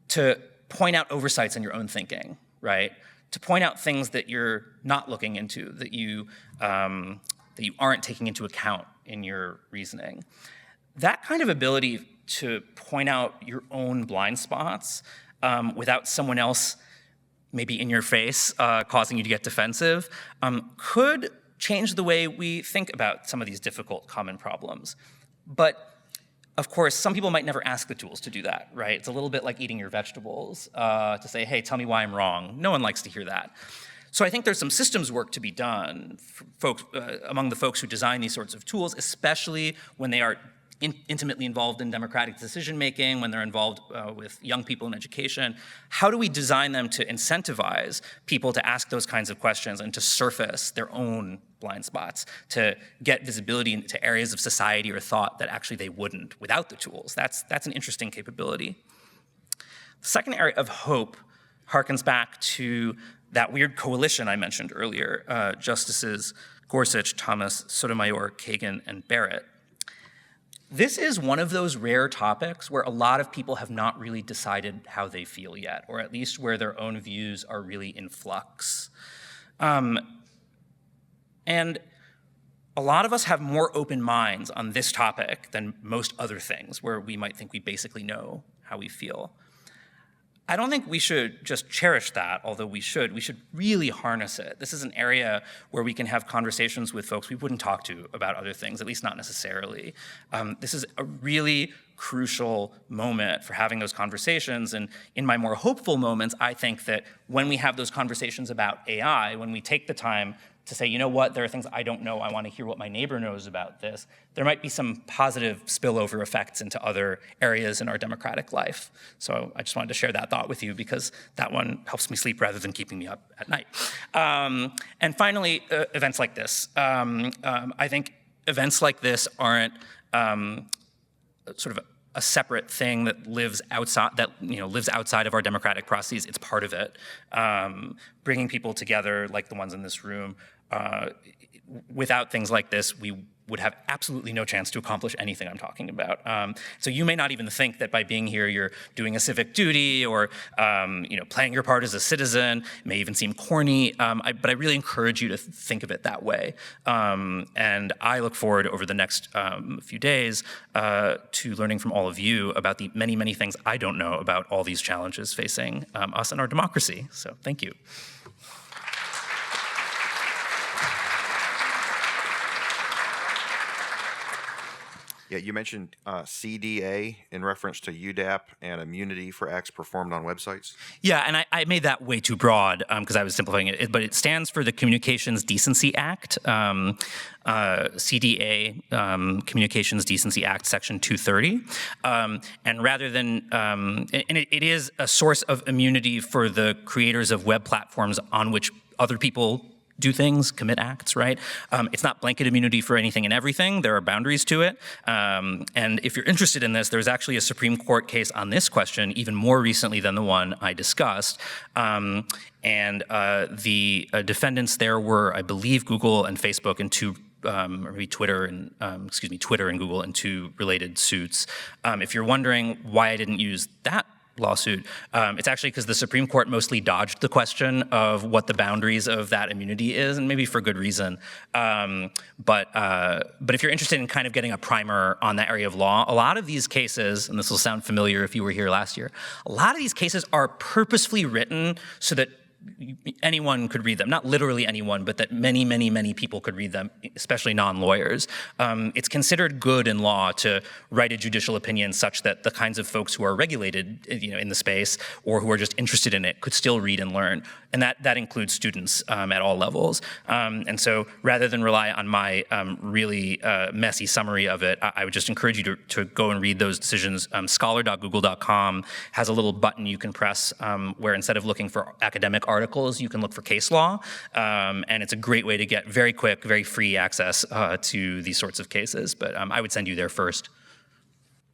to point out oversights in your own thinking, right? To point out things that you're not looking into, that you aren't taking into account in your reasoning. That kind of ability to point out your own blind spots without someone else maybe in your face causing you to get defensive could change the way we think about some of these difficult common problems. But of course, some people might never ask the tools to do that, right? It's a little bit like eating your vegetables, to say, hey, tell me why I'm wrong. No one likes to hear that. So I think there's some systems work to be done for among the folks who design these sorts of tools, especially when they are intimately involved in democratic decision-making, when they're involved with young people in education. How do we design them to incentivize people to ask those kinds of questions and to surface their own blind spots, to get visibility into areas of society or thought that actually they wouldn't without the tools? That's an interesting capability. The second area of hope harkens back to that weird coalition I mentioned earlier, Justices Gorsuch, Thomas, Sotomayor, Kagan, and Barrett. This is one of those rare topics where a lot of people have not really decided how they feel yet, or at least where their own views are really in flux. And a lot of us have more open minds on this topic than most other things, where we might think we basically know how we feel. I don't think we should just cherish that, although we should. We should really harness it. This is an area where we can have conversations with folks we wouldn't talk to about other things, at least not necessarily. This is a really crucial moment for having those conversations. And in my more hopeful moments, I think that when we have those conversations about AI, when we take the time to say, you know what, there are things I don't know, I want to hear what my neighbor knows about this, there might be some positive spillover effects into other areas in our democratic life. So I just wanted to share that thought with you because that one helps me sleep rather than keeping me up at night. And finally, events like this. I think events like this aren't sort of a separate thing that lives outside of our democratic processes. It's part of it. Bringing people together like the ones in this room. Without things like this, we would have absolutely no chance to accomplish anything I'm talking about. So you may not even think that by being here you're doing a civic duty or playing your part as a citizen. It may even seem corny, but I really encourage you to think of it that way. And I look forward over the next few days to learning from all of you about the many, many things I don't know about all these challenges facing us and our democracy. So thank you. Yeah, you mentioned CDA in reference to UDAP and immunity for acts performed on websites. Yeah, and I made that way too broad because I was simplifying it, but it stands for the Communications Decency Act, CDA, Communications Decency Act, Section 230. And rather than, and it is a source of immunity for the creators of web platforms on which other people do things, commit acts, right? It's not blanket immunity for anything and everything. There are boundaries to it. And if you're interested in this, there's actually a Supreme Court case on this question even more recently than the one I discussed. And the defendants there were, I believe, Google and Facebook and or maybe Twitter and Twitter and Google in two related suits. If you're wondering why I didn't use that lawsuit, it's actually because the Supreme Court mostly dodged the question of what the boundaries of that immunity is, and maybe for good reason. But if you're interested in kind of getting a primer on that area of law, a lot of these cases, and this will sound familiar if you were here last year, a lot of these cases are purposefully written so that anyone could read them. Not literally anyone, but that many, many, many people could read them, especially non-lawyers. It's considered good in law to write a judicial opinion such that the kinds of folks who are regulated, in the space or who are just interested in it could still read and learn. And that includes students at all levels. And so rather than rely on my really messy summary of it, I would just encourage you to go and read those decisions. Scholar.google.com has a little button you can press where instead of looking for academic articles, you can look for case law, and it's a great way to get very quick, very free access to these sorts of cases. But I would send you there first.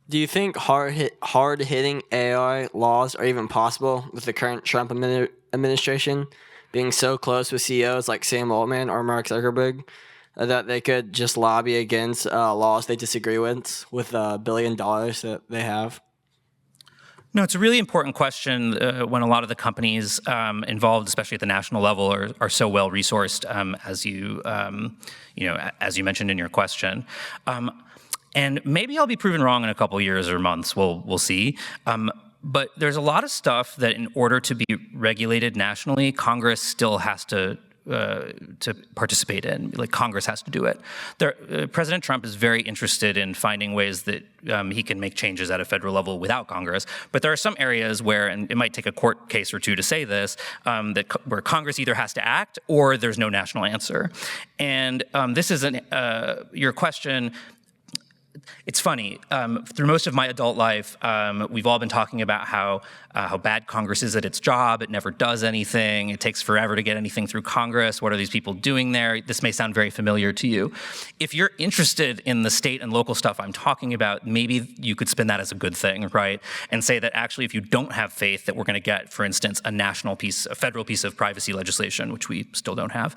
Do you think hard-hitting AI laws are even possible with the current Trump administration being so close with CEOs like Sam Altman or Mark Zuckerberg that they could just lobby against laws they disagree with $1 billion that they have? No, it's a really important question when a lot of the companies involved, especially at the national level, are so well resourced, as you mentioned in your question. And maybe I'll be proven wrong in a couple years or months. We'll see. But there's a lot of stuff that, in order to be regulated nationally, Congress still has to participate in. Like, Congress has to do it. President Trump is very interested in finding ways that he can make changes at a federal level without Congress. But there are some areas where, and it might take a court case or two to say this, where Congress either has to act or there's no national answer. And this is your question. It's funny. Through most of my adult life, we've all been talking about how bad Congress is at its job. It never does anything. It takes forever to get anything through Congress. What are these people doing there? This may sound very familiar to you. If you're interested in the state and local stuff I'm talking about, maybe you could spin that as a good thing, right? And say that actually, if you don't have faith that we're going to get, for instance, a federal piece of privacy legislation, which we still don't have,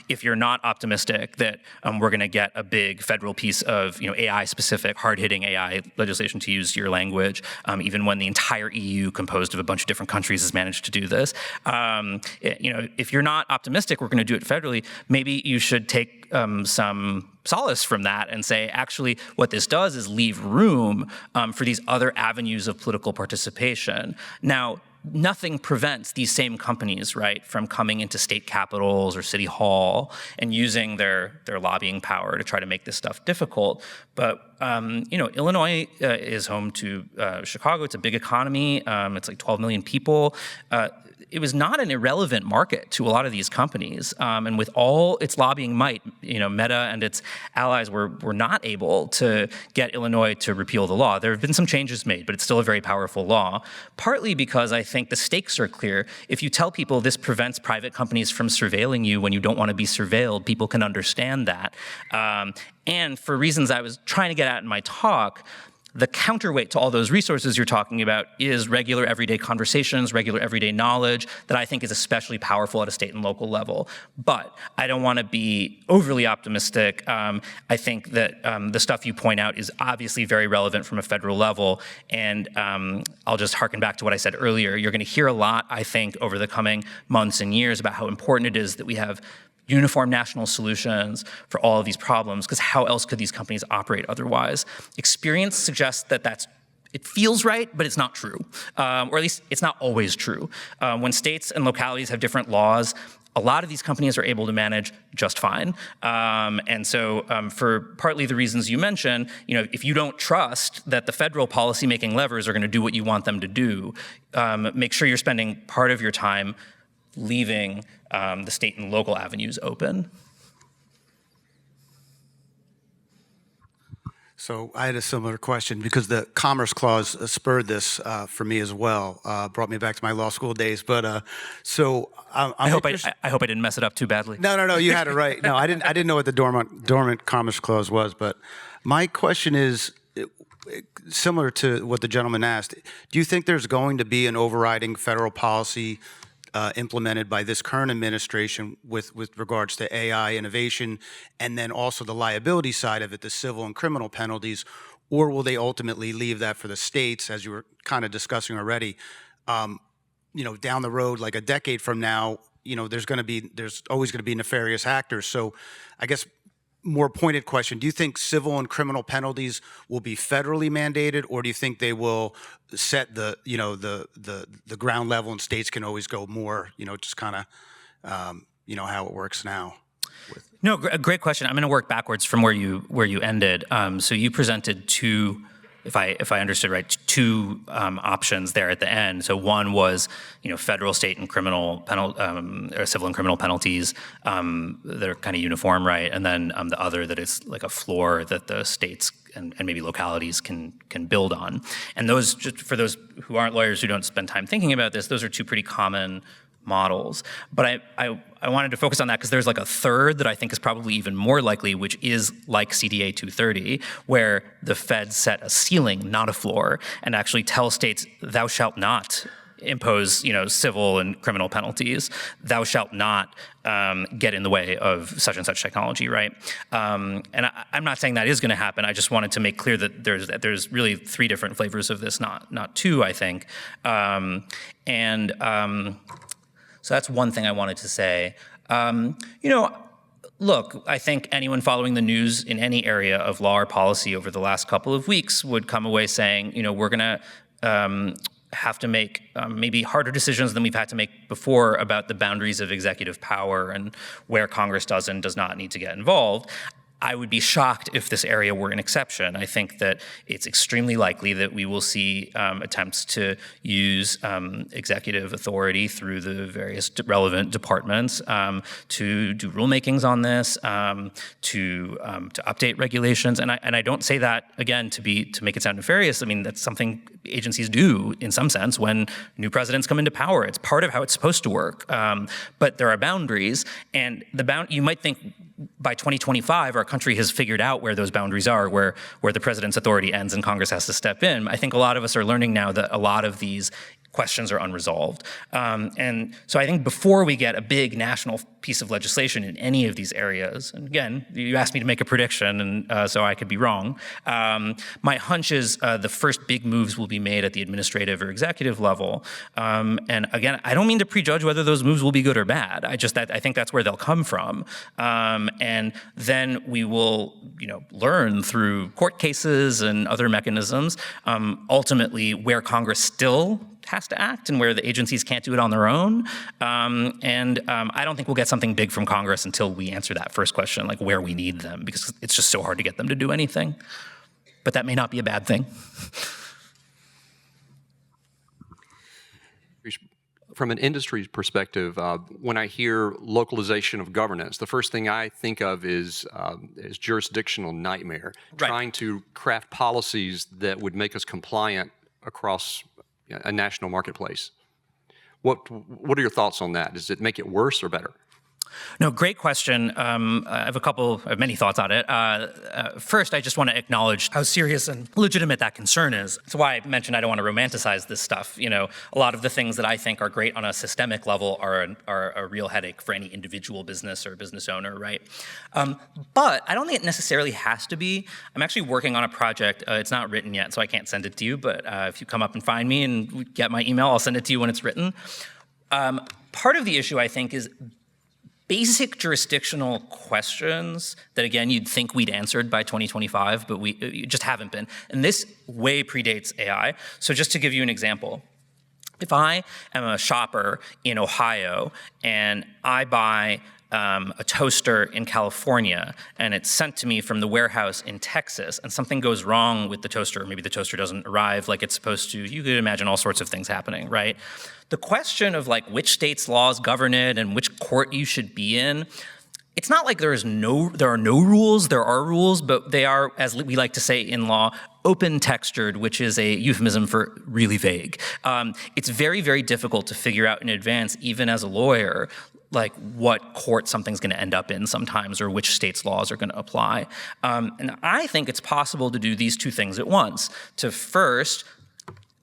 if you're not optimistic that we're going to get a big federal piece of AI-specific, hard-hitting AI legislation, to use your language, even when the entire EU, composed of a bunch of different countries, has managed to do this. If you're not optimistic we're going to do it federally, maybe you should take some solace from that and say, actually, what this does is leave room for these other avenues of political participation. Now, nothing prevents these same companies, right, from coming into state capitals or city hall and using their lobbying power to try to make this stuff difficult. But Illinois is home to Chicago. It's a big economy. It's like 12 million people. It was not an irrelevant market to a lot of these companies. And with all its lobbying might, Meta and its allies were not able to get Illinois to repeal the law. There have been some changes made, but it's still a very powerful law, partly because I think the stakes are clear. If you tell people this prevents private companies from surveilling you when you don't want to be surveilled, people can understand that. And for reasons I was trying to get at in my talk, the counterweight to all those resources you're talking about is regular everyday conversations, regular everyday knowledge that I think is especially powerful at a state and local level. But I don't want to be overly optimistic. I think that the stuff you point out is obviously very relevant from a federal level. And I'll just harken back to what I said earlier. You're going to hear a lot, I think, over the coming months and years about how important it is that we have uniform national solutions for all of these problems, because how else could these companies operate otherwise? Experience suggests that it feels right, but it's not true, or at least it's not always true. When states and localities have different laws, a lot of these companies are able to manage just fine. And so for partly the reasons you mentioned, if you don't trust that the federal policymaking levers are going to do what you want them to do, make sure you're spending part of your time leaving the state and local avenues open. So I had a similar question because the Commerce Clause spurred this for me as well, brought me back to my law school days. But I hope I didn't mess it up too badly. No, you had it right. No, I didn't know what the dormant Commerce Clause was. But my question is similar to what the gentleman asked. Do you think there's going to be an overriding federal policy implemented by this current administration with regards to AI innovation, and then also the liability side of it, the civil and criminal penalties, or will they ultimately leave that for the states, as you were kind of discussing already? Down the road, like a decade from now, there's always going to be nefarious actors. So I guess more pointed question, do you think civil and criminal penalties will be federally mandated, or do you think they will set the ground level and states can always go more, just kind of, how it works now? No, a great question. I'm going to work backwards from where you ended. So you presented two, if I understood right, two options there at the end. So one was, federal, state, and criminal or civil and criminal penalties that are kind of uniform, right? And then the other that is like a floor that the states and maybe localities can build on. And those, just for those who aren't lawyers who don't spend time thinking about this, those are two pretty common models. But I wanted to focus on that because there's like a third that I think is probably even more likely, which is like CDA 230, where the feds set a ceiling, not a floor, and actually tell states, thou shalt not impose, civil and criminal penalties. Thou shalt not get in the way of such and such technology, right? And I'm not saying that is going to happen. I just wanted to make clear that there's really 3 different flavors of this, not 2, I think. So that's one thing I wanted to say. Look, I think anyone following the news in any area of law or policy over the last couple of weeks would come away saying, we're going to have to make maybe harder decisions than we've had to make before about the boundaries of executive power and where Congress does and does not need to get involved. I would be shocked if this area were an exception. I think that it's extremely likely that we will see attempts to use executive authority through the various relevant departments to do rulemakings on this, to update regulations. And I don't say that again to make it sound nefarious. I mean, that's something agencies do in some sense when new presidents come into power. It's part of how it's supposed to work. But there are boundaries, and you might think by 2025, our country has figured out where those boundaries are, where the president's authority ends and Congress has to step in. I think a lot of us are learning now that a lot of these questions are unresolved. And so I think before we get a big national piece of legislation in any of these areas, and again, you asked me to make a prediction, and so I could be wrong. My hunch is the first big moves will be made at the administrative or executive level. And again, I don't mean to prejudge whether those moves will be good or bad. I think that's where they'll come from. And then we will, learn through court cases and other mechanisms, ultimately where Congress still has to act and where the agencies can't do it on their own. I don't think we'll get something big from Congress until we answer that first question, like where we need them, because it's just so hard to get them to do anything. But that may not be a bad thing. From an industry perspective, when I hear localization of governance, the first thing I think of is jurisdictional nightmare, Right. Trying to craft policies that would make us compliant across a national marketplace. What are your thoughts on that? Does it make it worse or better? No, great question. I have many thoughts on it. First, I just want to acknowledge how serious and legitimate that concern is. That's why I mentioned I don't want to romanticize this stuff. A lot of the things that I think are great on a systemic level are a real headache for any individual business or business owner, right? But I don't think it necessarily has to be. I'm actually working on a project. It's not written yet, so I can't send it to you, but if you come up and find me and get my email, I'll send it to you when it's written. Part of the issue, I think, is basic jurisdictional questions that, again, you'd think we'd answered by 2025, but we just haven't been. And this way predates AI. So just to give you an example, if I am a shopper in Ohio and I buy a toaster in California and it's sent to me from the warehouse in Texas and something goes wrong with the toaster, maybe the toaster doesn't arrive like it's supposed to, you could imagine all sorts of things happening, right? The question of like which state's laws govern it and which court you should be in, it's not like there are no rules, there are rules, but they are, as we like to say in law, open-textured, which is a euphemism for really vague. It's very, very difficult to figure out in advance, even as a lawyer, like what court something's going to end up in sometimes or which state's laws are going to apply. And I think it's possible to do these 2 things at once. To first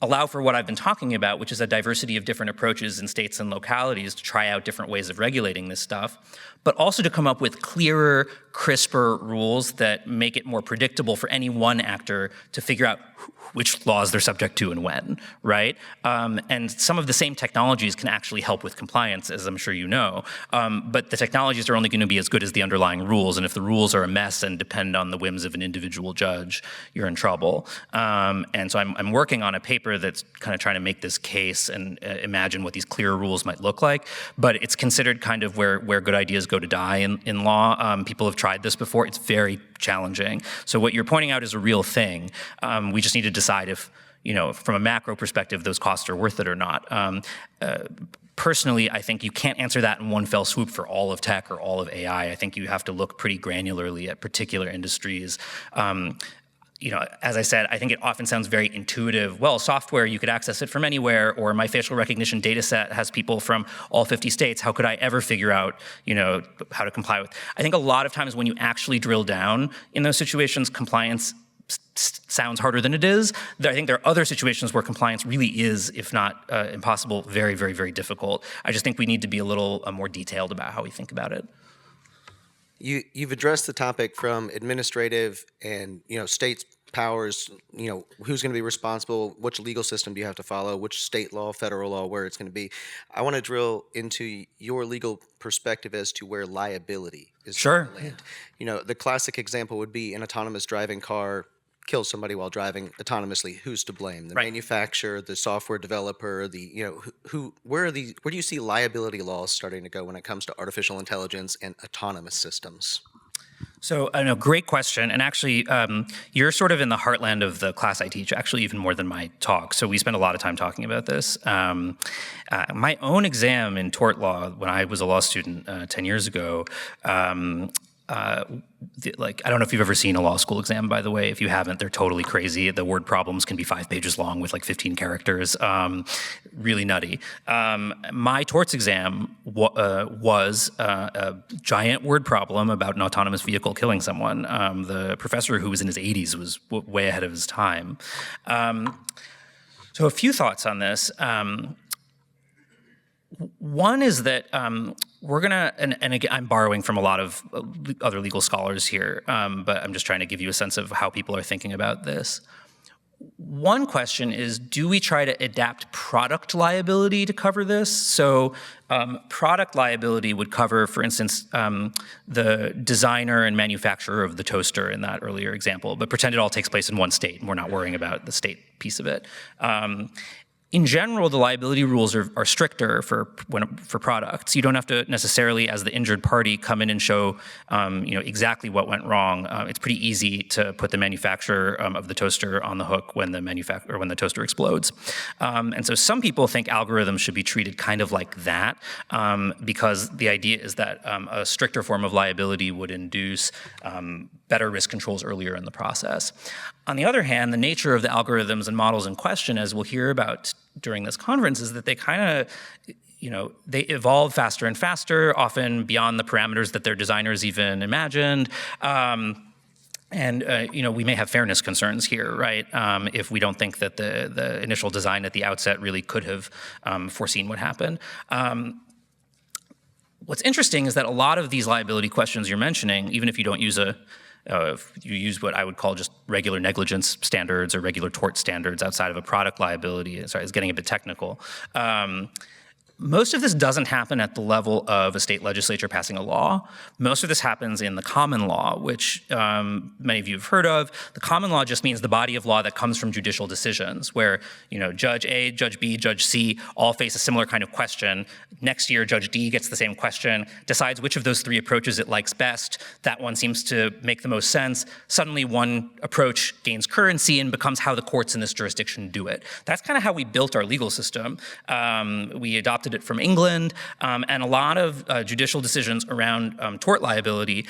allow for what I've been talking about, which is a diversity of different approaches in states and localities to try out different ways of regulating this stuff, but also to come up with clearer, crisper rules that make it more predictable for any one actor to figure out which laws they're subject to and when, right? And some of the same technologies can actually help with compliance, as I'm sure you know, but the technologies are only going to be as good as the underlying rules, and if the rules are a mess and depend on the whims of an individual judge, you're in trouble. And so I'm working on a paper that's kind of trying to make this case and imagine what these clearer rules might look like, but it's considered kind of where good ideas go to die in law. People have tried this before. It's very challenging. So what you're pointing out is a real thing. We just need to decide if, from a macro perspective, those costs are worth it or not. Personally, I think you can't answer that in one fell swoop for all of tech or all of AI. I think you have to look pretty granularly at particular industries. As I said, I think it often sounds very intuitive. Well, software, you could access it from anywhere, or my facial recognition data set has people from all 50 states. How could I ever figure out, how to comply with? I think a lot of times when you actually drill down in those situations, compliance sounds harder than it is. I think there are other situations where compliance really is, if not impossible, very, very, very difficult. I just think we need to be a little more detailed about how we think about it. You've addressed the topic from administrative and, states' powers, who's going to be responsible, which legal system do you have to follow, which state law, federal law, where it's going to be. I want to drill into your legal perspective as to where liability is going to land. The classic example would be an autonomous driving car kills somebody while driving autonomously. Who's to blame? The manufacturer, the software developer, where do you see liability laws starting to go when it comes to artificial intelligence and autonomous systems? So, I know, great question. And actually, you're sort of in the heartland of the class I teach, actually even more than my talk. So we spend a lot of time talking about this. My own exam in tort law, when I was a law student 10 years ago, I don't know if you've ever seen a law school exam, by the way. If you haven't, they're totally crazy. The word problems can be 5 pages long with like 15 characters. Really nutty. My torts exam was a giant word problem about an autonomous vehicle killing someone. The professor, who was in his 80s, was way ahead of his time. So a few thoughts on this. One is that we're gonna, and again, I'm borrowing from a lot of other legal scholars here, but I'm just trying to give you a sense of how people are thinking about this. One question is, do we try to adapt product liability to cover this? So product liability would cover, for instance, the designer and manufacturer of the toaster in that earlier example, but pretend it all takes place in one state, and we're not worrying about the state piece of it. In general, the liability rules are stricter for products. You don't have to necessarily, as the injured party, come in and show exactly what went wrong. It's pretty easy to put the manufacturer of the toaster on the hook when the toaster explodes. And so some people think algorithms should be treated kind of like that, because the idea is that a stricter form of liability would induce better risk controls earlier in the process. On the other hand, the nature of the algorithms and models in question, as we'll hear about during this conference, is that they kind of, they evolve faster and faster, often beyond the parameters that their designers even imagined. And we may have fairness concerns here, right? If we don't think that the initial design at the outset really could have foreseen what happened. What's interesting is that a lot of these liability questions you're mentioning, even if you don't use if you use what I would call just regular negligence standards or regular tort standards outside of a product liability, sorry, it's getting a bit technical. Most of this doesn't happen at the level of a state legislature passing a law. Most of this happens in the common law, which many of you have heard of. The common law just means the body of law that comes from judicial decisions, where Judge A, Judge B, Judge C all face a similar kind of question. Next year, Judge D gets the same question, decides which of those 3 approaches it likes best. That one seems to make the most sense. Suddenly, one approach gains currency and becomes how the courts in this jurisdiction do it. That's kind of how we built our legal system. We adopted it from England, and a lot of judicial decisions around tort liability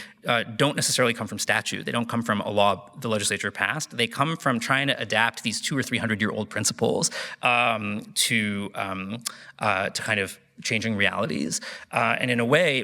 don't necessarily come from statute. They don't come from a law the legislature passed. They come from trying to adapt these 200 or 300-year-old principles to kind of changing realities. And in a way,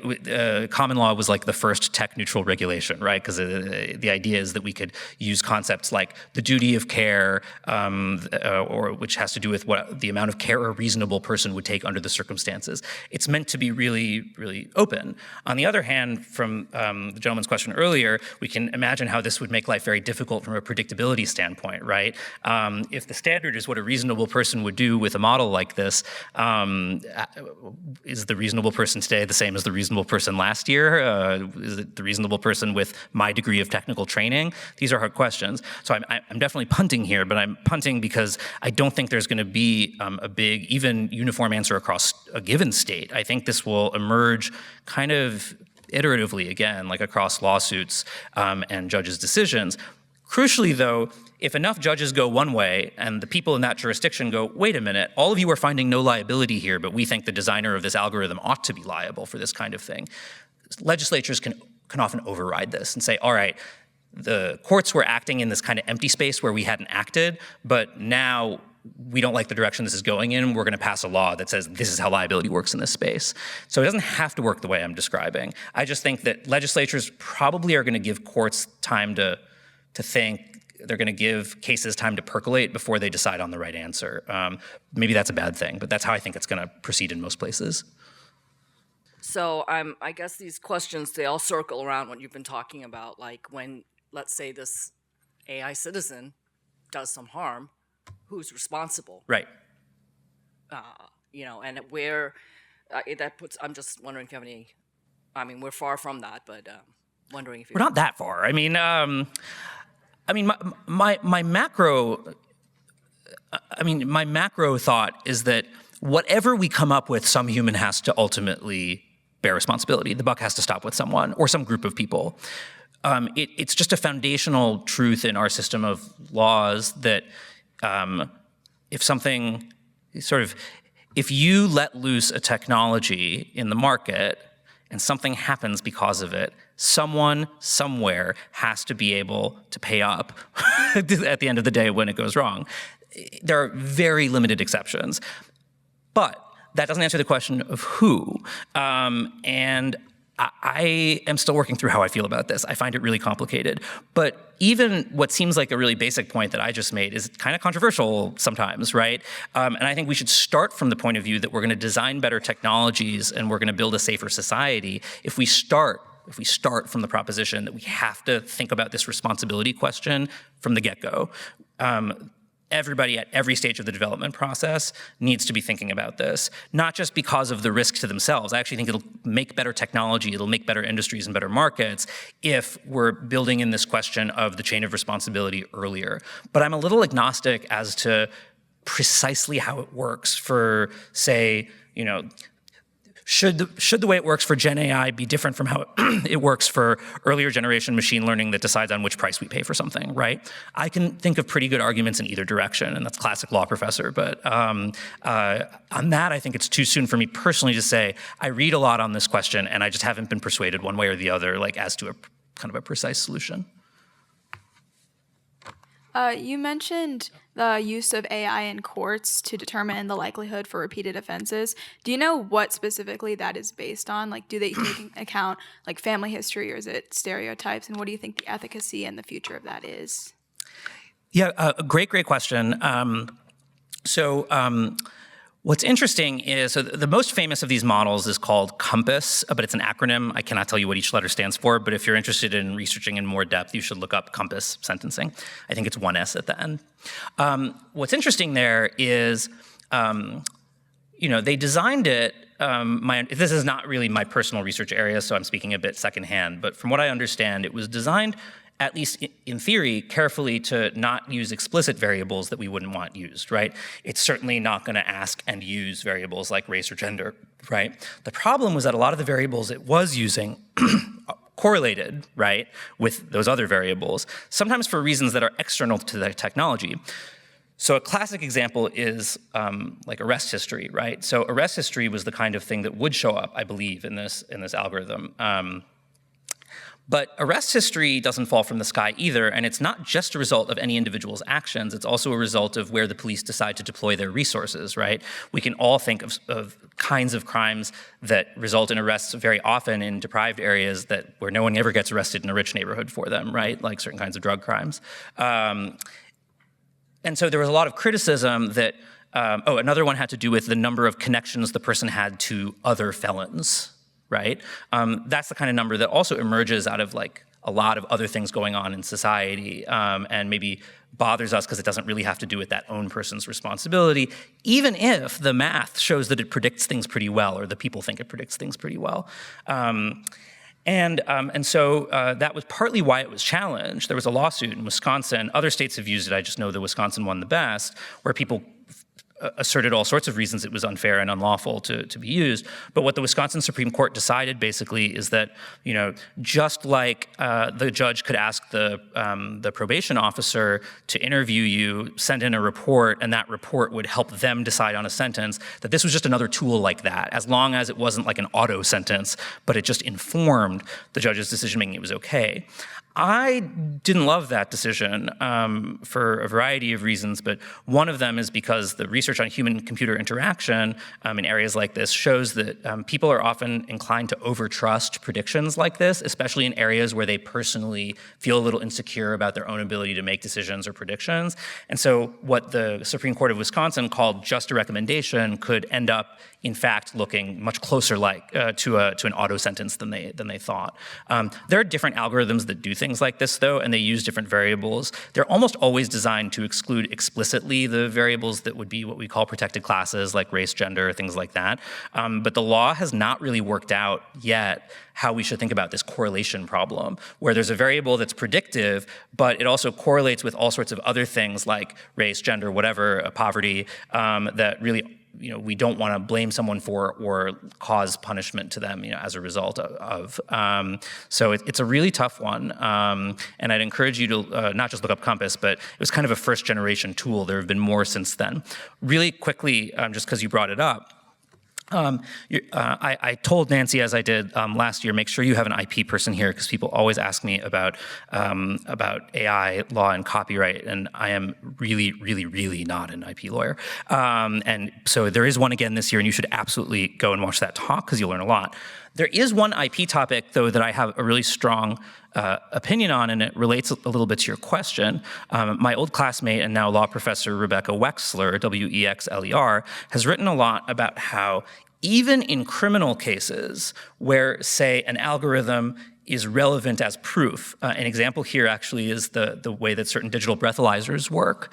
common law was like the first tech-neutral regulation, right? Because the idea is that we could use concepts like the duty of care, or which has to do with what the amount of care a reasonable person would take under the circumstances. It's meant to be really, really open. On the other hand, from the gentleman's question earlier, we can imagine how this would make life very difficult from a predictability standpoint, right? If the standard is what a reasonable person would do with a model like this, is the reasonable person today the same as the reasonable person last year? Is it the reasonable person with my degree of technical training? These are hard questions. So I'm definitely punting here, but I'm punting because I don't think there's going to be a big, even uniform answer across a given state. I think this will emerge kind of iteratively again, like across lawsuits and judges' decisions. Crucially, though, if enough judges go one way and the people in that jurisdiction go, wait a minute, all of you are finding no liability here, but we think the designer of this algorithm ought to be liable for this kind of thing, legislatures can often override this and say, all right, the courts were acting in this kind of empty space where we hadn't acted, but now we don't like the direction this is going in, we're going to pass a law that says this is how liability works in this space. So it doesn't have to work the way I'm describing. I just think that legislatures probably are going to give courts time to think to give cases time to percolate before they decide on the right answer. Maybe that's a bad thing, but that's how I think it's going to proceed in most places. So I guess these questions, they all circle around what you've been talking about, like when, let's say, this AI citizen does some harm, who's responsible? Right. You know, and where that puts, I'm just wondering if you have any, I mean, we're far from that, but wondering if you. We're not that far. I mean, my macro thought is that whatever we come up with, some human has to ultimately bear responsibility. The buck has to stop with someone or some group of people. It's just a foundational truth in our system of laws that if you let loose a technology in the market and something happens because of it, someone somewhere has to be able to pay up at the end of the day when it goes wrong. There are very limited exceptions, but that doesn't answer the question of who. And I am still working through how I feel about this. I find it really complicated. But even what seems like a really basic point that I just made is kind of controversial sometimes, right? And I think we should start from the point of view that we're going to design better technologies and we're going to build a safer society if we start from the proposition that we have to think about this responsibility question from the get-go. Everybody at every stage of the development process needs to be thinking about this, not just because of the risk to themselves. I actually think it'll make better technology, it'll make better industries and better markets if we're building in this question of the chain of responsibility earlier. But I'm a little agnostic as to precisely how it works for, say, you know, should the way it works for Gen AI be different from how it works for earlier generation machine learning that decides on which price we pay for something, right? I can think of pretty good arguments in either direction, and that's classic law professor. But on that, I think it's too soon for me personally to say. I read a lot on this question, and I just haven't been persuaded one way or the other, like as to a kind of a precise solution. You mentioned the use of AI in courts to determine the likelihood for repeated offenses. Do you know what specifically that is based on? Like, do they take into account like family history, or is it stereotypes? And what do you think the efficacy and the future of that is? Yeah, great question. What's interesting is, so the most famous of these models is called COMPAS, but it's an acronym. I cannot tell you what each letter stands for, but if you're interested in researching in more depth, you should look up COMPAS sentencing. I think it's one S at the end. What's interesting there is, they designed it, this is not really my personal research area, so I'm speaking a bit secondhand, but from what I understand, it was designed, at least in theory, carefully to not use explicit variables that we wouldn't want used, right? It's certainly not going to ask and use variables like race or gender, right? The problem was that a lot of the variables it was using correlated, right, with those other variables, sometimes for reasons that are external to the technology. So a classic example is like arrest history, right? So arrest history was the kind of thing that would show up, I believe, in this algorithm. But arrest history doesn't fall from the sky either, and it's not just a result of any individual's actions, it's also a result of where the police decide to deploy their resources, right? We can all think of kinds of crimes that result in arrests very often in deprived areas where no one ever gets arrested in a rich neighborhood for them, right? Like certain kinds of drug crimes. And so there was a lot of criticism that, another one had to do with the number of connections the person had to other felons, right? That's the kind of number that also emerges out of like a lot of other things going on in society, and maybe bothers us because it doesn't really have to do with that own person's responsibility, even if the math shows that it predicts things pretty well, or the people think it predicts things pretty well. And so that was partly why it was challenged. There was a lawsuit in Wisconsin. Other states have used it. I just know that Wisconsin won the best, where people asserted all sorts of reasons it was unfair and unlawful to be used. But what the Wisconsin Supreme Court decided basically is that, just like the judge could ask the probation officer to interview you, send in a report, and that report would help them decide on a sentence, that this was just another tool like that. As long as it wasn't like an auto sentence, but it just informed the judge's decision-making, it was okay. I didn't love that decision for a variety of reasons, but one of them is because the research on human-computer interaction in areas like this shows that people are often inclined to overtrust predictions like this, especially in areas where they personally feel a little insecure about their own ability to make decisions or predictions. And so what the Supreme Court of Wisconsin called just a recommendation could end up, in fact, looking much closer like to an auto sentence than they thought. There are different algorithms that do things like this, though, and they use different variables. They're almost always designed to exclude explicitly the variables that would be what we call protected classes, like race, gender, things like that. But the law has not really worked out yet how we should think about this correlation problem, where there's a variable that's predictive, but it also correlates with all sorts of other things like race, gender, whatever, poverty, that really we don't want to blame someone for or cause punishment to them, as a result of. So it's a really tough one, and I'd encourage you to not just look up Compass, but it was kind of a first-generation tool. There have been more since then. Really quickly, just because you brought it up, I told Nancy, as I did last year, make sure you have an IP person here, because people always ask me about AI law and copyright, and I am really, really, really not an IP lawyer. And so there is one again this year, and you should absolutely go and watch that talk, because you'll learn a lot. There is one IP topic, though, that I have a really strong opinion on, and it relates a little bit to your question. My old classmate and now law professor Rebecca Wexler, W-E-X-L-E-R, has written a lot about how even in criminal cases where, say, an algorithm is relevant as proof, an example here actually is the way that certain digital breathalyzers work.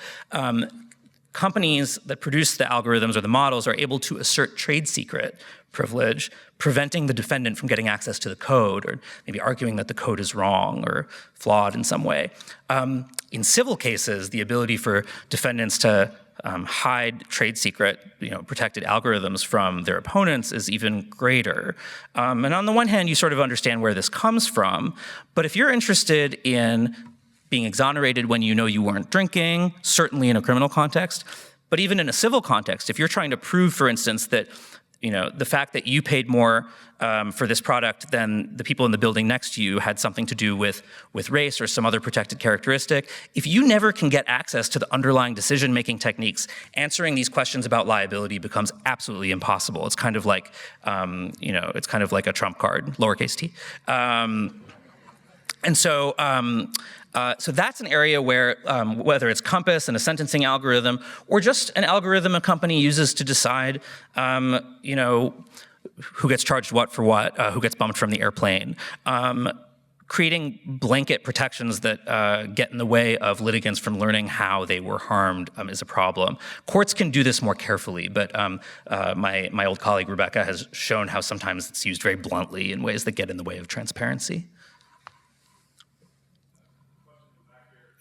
Companies that produce the algorithms or the models are able to assert trade secret privilege, preventing the defendant from getting access to the code, or maybe arguing that the code is wrong or flawed in some way. In civil cases, the ability for defendants to hide trade secret, protected algorithms from their opponents is even greater. And on the one hand, you sort of understand where this comes from, but if you're interested in being exonerated when you know you weren't drinking, certainly in a criminal context, but even in a civil context, if you're trying to prove, for instance, that the fact that you paid more for this product than the people in the building next to you had something to do with race or some other protected characteristic, if you never can get access to the underlying decision-making techniques, answering these questions about liability becomes absolutely impossible. It's kind of like, it's kind of like a trump card, lowercase t. And so, so that's an area where, whether it's Compass and a sentencing algorithm, or just an algorithm a company uses to decide, who gets charged what for what, who gets bumped from the airplane, creating blanket protections that get in the way of litigants from learning how they were harmed is a problem. Courts can do this more carefully, but my old colleague Rebecca has shown how sometimes it's used very bluntly in ways that get in the way of transparency.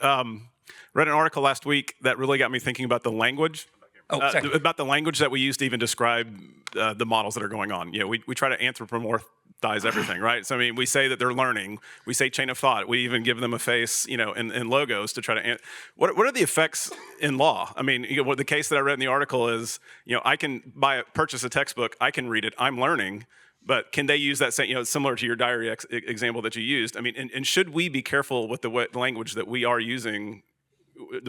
Read an article last week that really got me thinking about the language. About the language that we use to even describe the models that are going on. We try to anthropomorphize everything, right? So I mean, we say that they're learning. We say chain of thought. We even give them a face, in logos to try to. What are the effects in law? I mean, the case that I read in the article is, I can purchase a textbook. I can read it. I'm learning. But can they use that same, similar to your diary example that you used? I mean, and should we be careful with the language that we are using,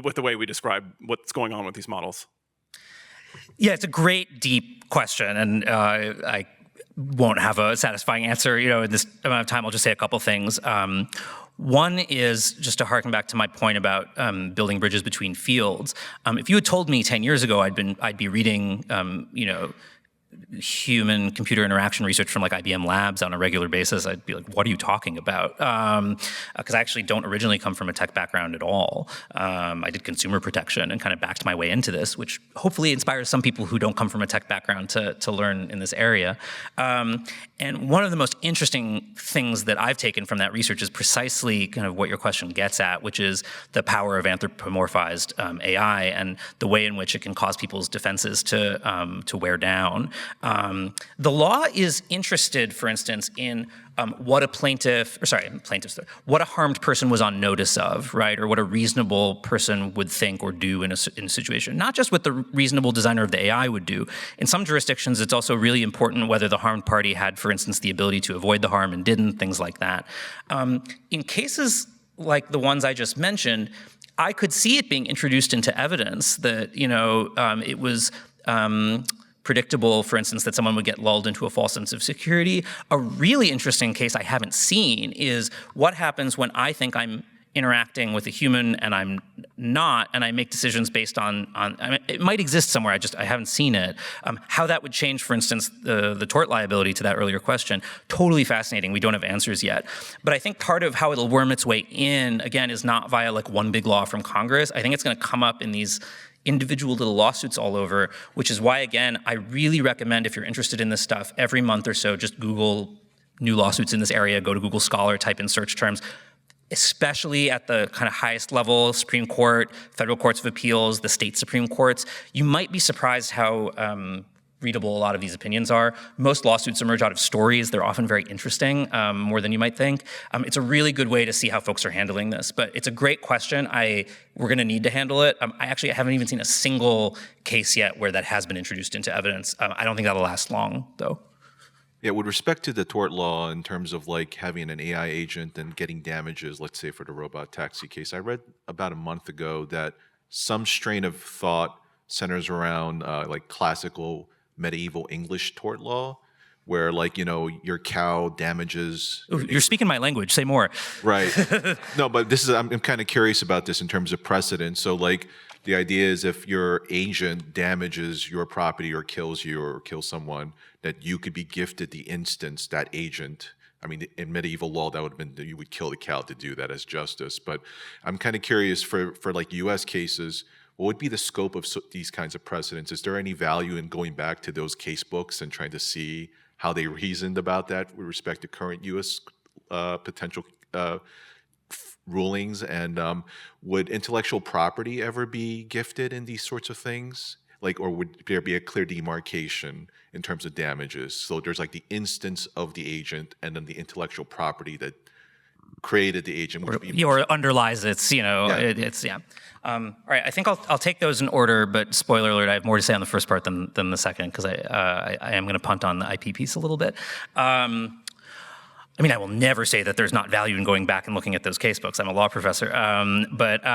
with the way we describe what's going on with these models? Yeah, it's a great, deep question, and I won't have a satisfying answer. In this amount of time, I'll just say a couple things. One is just to harken back to my point about building bridges between fields. If you had told me 10 years ago I'd be reading, human computer interaction research from like IBM Labs on a regular basis, I'd be like, what are you talking about? Because I actually don't originally come from a tech background at all. I did consumer protection and kind of backed my way into this, which hopefully inspires some people who don't come from a tech background to learn in this area. And one of the most interesting things that I've taken from that research is precisely kind of what your question gets at, which is the power of anthropomorphized AI and the way in which it can cause people's defenses to wear down. The law is interested, for instance, in what a harmed person was on notice of, right? Or what a reasonable person would think or do in a situation. Not just what the reasonable designer of the AI would do. In some jurisdictions, it's also really important whether the harmed party had, for instance, the ability to avoid the harm and didn't, things like that. In cases like the ones I just mentioned, I could see it being introduced into evidence that, it was predictable, for instance, that someone would get lulled into a false sense of security. A really interesting case I haven't seen is what happens when I think I'm interacting with a human and I'm not, and I make decisions based on I mean, it might exist somewhere, I haven't seen it. How that would change, for instance, the tort liability to that earlier question, totally fascinating. We don't have answers yet. But I think part of how it'll worm its way in, again, is not via like one big law from Congress. I think it's gonna come up in these individual little lawsuits all over, which is why, again, I really recommend if you're interested in this stuff, every month or so, just Google new lawsuits in this area, go to Google Scholar, type in search terms, especially at the kind of highest level, Supreme Court, federal courts of appeals, the state Supreme Courts. You might be surprised how readable a lot of these opinions are. Most lawsuits emerge out of stories. They're often very interesting, more than you might think. It's a really good way to see how folks are handling this, but it's a great question. We're gonna need to handle it. I haven't even seen a single case yet where that has been introduced into evidence. I don't think that'll last long, though. Yeah, with respect to the tort law in terms of like having an AI agent and getting damages, let's say for the robot taxi case, I read about a month ago that some strain of thought centers around like classical medieval English tort law, where like, your cow damages. Ooh, you're speaking my language, say more. Right. No, but I'm kind of curious about this in terms of precedent. So like the idea is if your agent damages your property or kills you or kills someone, that you could be gifted the instance, that agent. I mean, in medieval law, that would have been that you would kill the cow to do that as justice. But I'm kind of curious for like US cases, what would be the scope of these kinds of precedents? Is there any value in going back to those case books and trying to see how they reasoned about that with respect to current US potential rulings? And would intellectual property ever be gifted in these sorts of things? Like, or would there be a clear demarcation in terms of damages? So there's like the instance of the agent and then the intellectual property that created the agent. Or underlies its, it's. All right, I think I'll take those in order, but spoiler alert, I have more to say on the first part than the second, because I am going to punt on the IP piece a little bit. I will never say that there's not value in going back and looking at those case books. I'm a law professor. But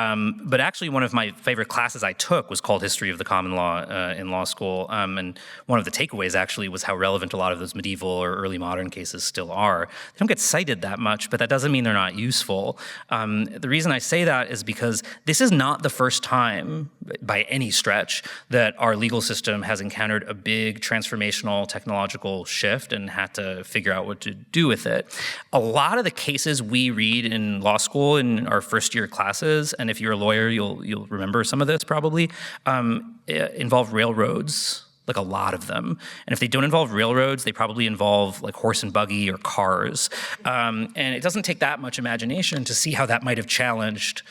actually one of my favorite classes I took was called History of the Common Law in law school. And one of the takeaways actually was how relevant a lot of those medieval or early modern cases still are. They don't get cited that much, but that doesn't mean they're not useful. The reason I say that is because this is not the first time by any stretch that our legal system has encountered a big transformational technological shift and had to figure out what to do with it. A lot of the cases we read in law school in our first year classes, and if you're a lawyer, you'll remember some of this probably, involve railroads, like a lot of them. And if they don't involve railroads, they probably involve like horse and buggy or cars. And it doesn't take that much imagination to see how that might have challenged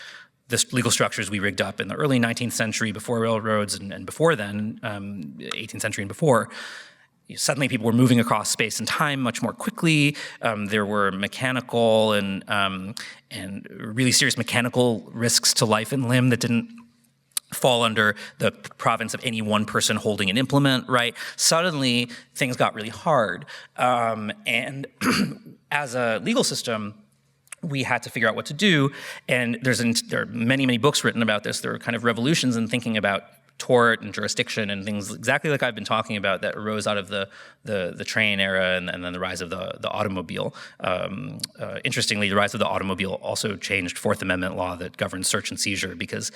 the legal structures we rigged up in the early 19th century before railroads and before then, 18th century and before. Suddenly people were moving across space and time much more quickly. There were mechanical and really serious mechanical risks to life and limb that didn't fall under the province of any one person holding an implement, right? Suddenly things got really hard. And as a legal system, we had to figure out what to do. And there are many, many books written about this. There are kind of revolutions in thinking about tort and jurisdiction and things exactly like I've been talking about that arose out of the train era and then the rise of the automobile. Interestingly, the rise of the automobile also changed Fourth Amendment law that governs search and seizure because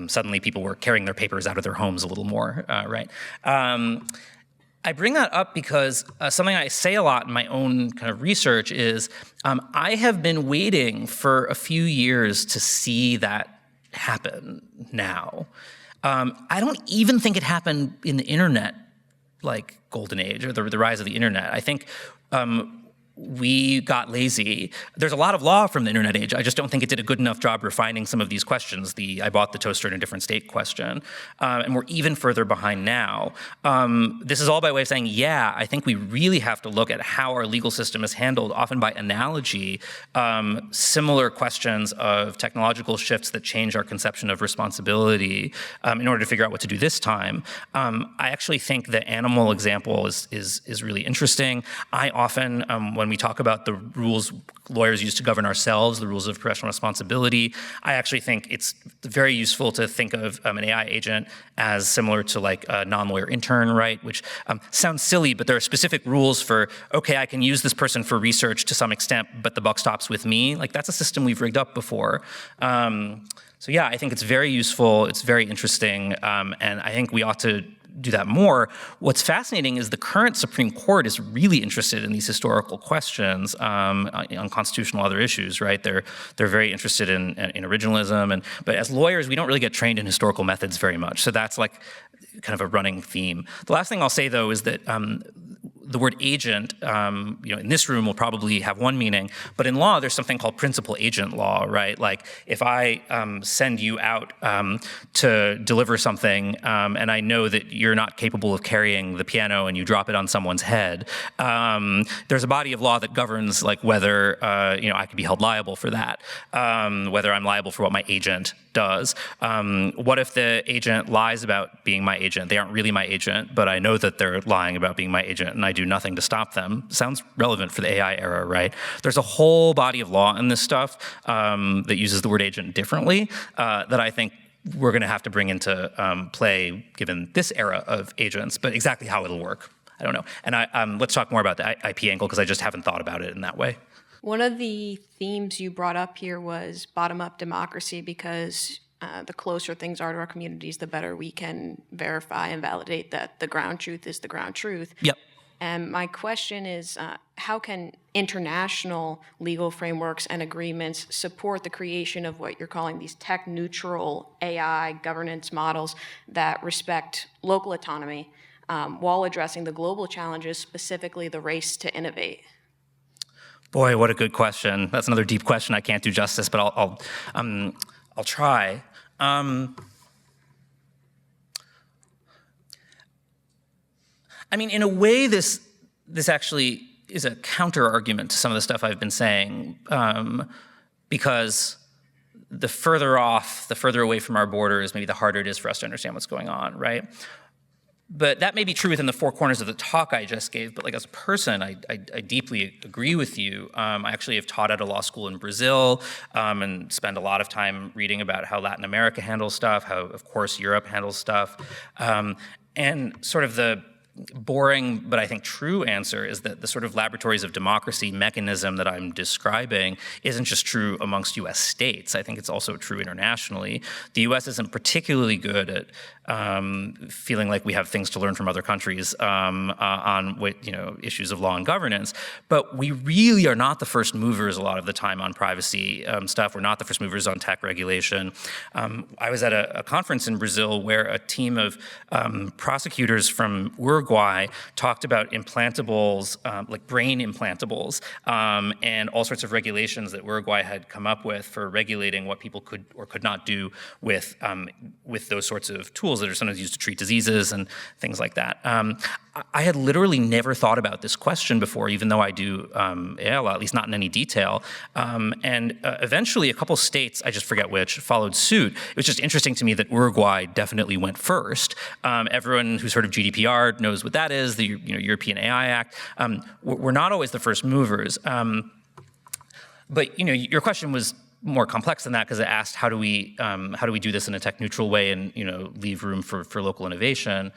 suddenly people were carrying their papers out of their homes a little more, right? I bring that up because something I say a lot in my own kind of research is I have been waiting for a few years to see that happen now. I don't even think it happened in the internet, like golden age or the rise of the internet. I think we got lazy. There's a lot of law from the internet age. I just don't think it did a good enough job refining some of these questions, the I bought the toaster in a different state question. And we're even further behind now. This is all by way of saying, yeah, I think we really have to look at how our legal system is handled, often by analogy, similar questions of technological shifts that change our conception of responsibility in order to figure out what to do this time. I actually think the animal example is really interesting. I often, when when we talk about the rules lawyers use to govern ourselves, the rules of professional responsibility, I actually think it's very useful to think of an AI agent as similar to like a non-lawyer intern, right? Which sounds silly, but there are specific rules for, okay, I can use this person for research to some extent, but the buck stops with me. Like that's a system we've rigged up before. So yeah, I think it's very useful, it's very interesting, and I think we ought to do that more. What's fascinating is the current Supreme Court is really interested in these historical questions on constitutional other issues, right? They're very interested in originalism, but as lawyers, we don't really get trained in historical methods very much. So that's like kind of a running theme. The last thing I'll say though is that the word agent, in this room will probably have one meaning, but in law, there's something called principal agent law, right? Like if I send you out to deliver something and I know that you're not capable of carrying the piano and you drop it on someone's head, there's a body of law that governs like whether, I could be held liable for that, whether I'm liable for what my agent does. What if the agent lies about being my agent? They aren't really my agent, but I know that they're lying about being my agent and I do nothing to stop them. Sounds relevant for the AI era, right? There's a whole body of law in this stuff that uses the word agent differently that I think we're going to have to bring into play given this era of agents, but exactly how it'll work, I don't know. And let's talk more about the IP angle because I just haven't thought about it in that way. One of the themes you brought up here was bottom-up democracy because the closer things are to our communities, the better we can verify and validate that the ground truth is the ground truth. Yep. And my question is, how can international legal frameworks and agreements support the creation of what you're calling these tech-neutral AI governance models that respect local autonomy while addressing the global challenges, specifically the race to innovate? Boy, what a good question. That's another deep question I can't do justice, but I'll try. I mean, in a way, this actually is a counter argument to some of the stuff I've been saying, because the further away from our borders, maybe the harder it is for us to understand what's going on, right? But that may be true within the four corners of the talk I just gave, but like as a person, I deeply agree with you. I actually have taught at a law school in Brazil and spend a lot of time reading about how Latin America handles stuff, how, of course, Europe handles stuff. And sort of the boring, but I think true answer is that the sort of laboratories of democracy mechanism that I'm describing isn't just true amongst US states. I think it's also true internationally. The US isn't particularly good at feeling like we have things to learn from other countries on issues of law and governance, but we really are not the first movers a lot of the time on privacy stuff. We're not the first movers on tech regulation. I was at a conference in Brazil where a team of prosecutors from Uruguay talked about implantables, like brain implantables, and all sorts of regulations that Uruguay had come up with for regulating what people could or could not do with those sorts of tools that are sometimes used to treat diseases and things like that. I had literally never thought about this question before, even though I do AI law, at least not in any detail. And eventually a couple states, I just forget which, followed suit. It was just interesting to me that Uruguay definitely went first. Everyone who's heard of GDPR knows what that is, the European AI Act. We're not always the first movers. But your question was more complex than that because it asked how do we do this in a tech neutral way and leave room for local innovation.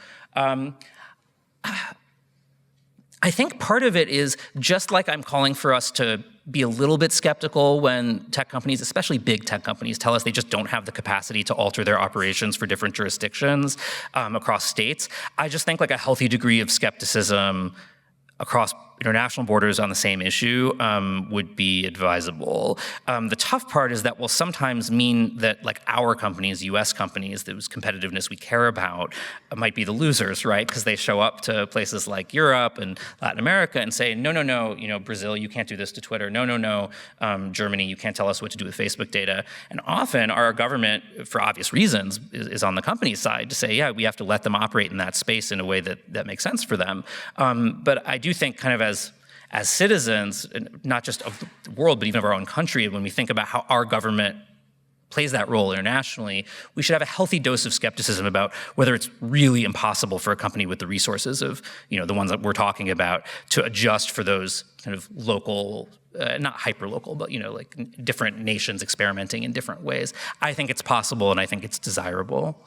I think part of it is just like I'm calling for us to be a little bit skeptical when tech companies, especially big tech companies, tell us they just don't have the capacity to alter their operations for different jurisdictions across states. I just think like a healthy degree of skepticism across international borders on the same issue would be advisable. The tough part is that will sometimes mean that like our companies, US companies, whose competitiveness we care about might be the losers, right? Because they show up to places like Europe and Latin America and say, no, Brazil, you can't do this to Twitter. No, Germany, you can't tell us what to do with Facebook data. And often our government, for obvious reasons, is on the company's side to say, yeah, we have to let them operate in that space in a way that makes sense for them. But I do think kind of as citizens, not just of the world, but even of our own country, when we think about how our government plays that role internationally, we should have a healthy dose of skepticism about whether it's really impossible for a company with the resources of, the ones that we're talking about to adjust for those kind of local, not hyper-local, but, like different nations experimenting in different ways. I think it's possible and I think it's desirable.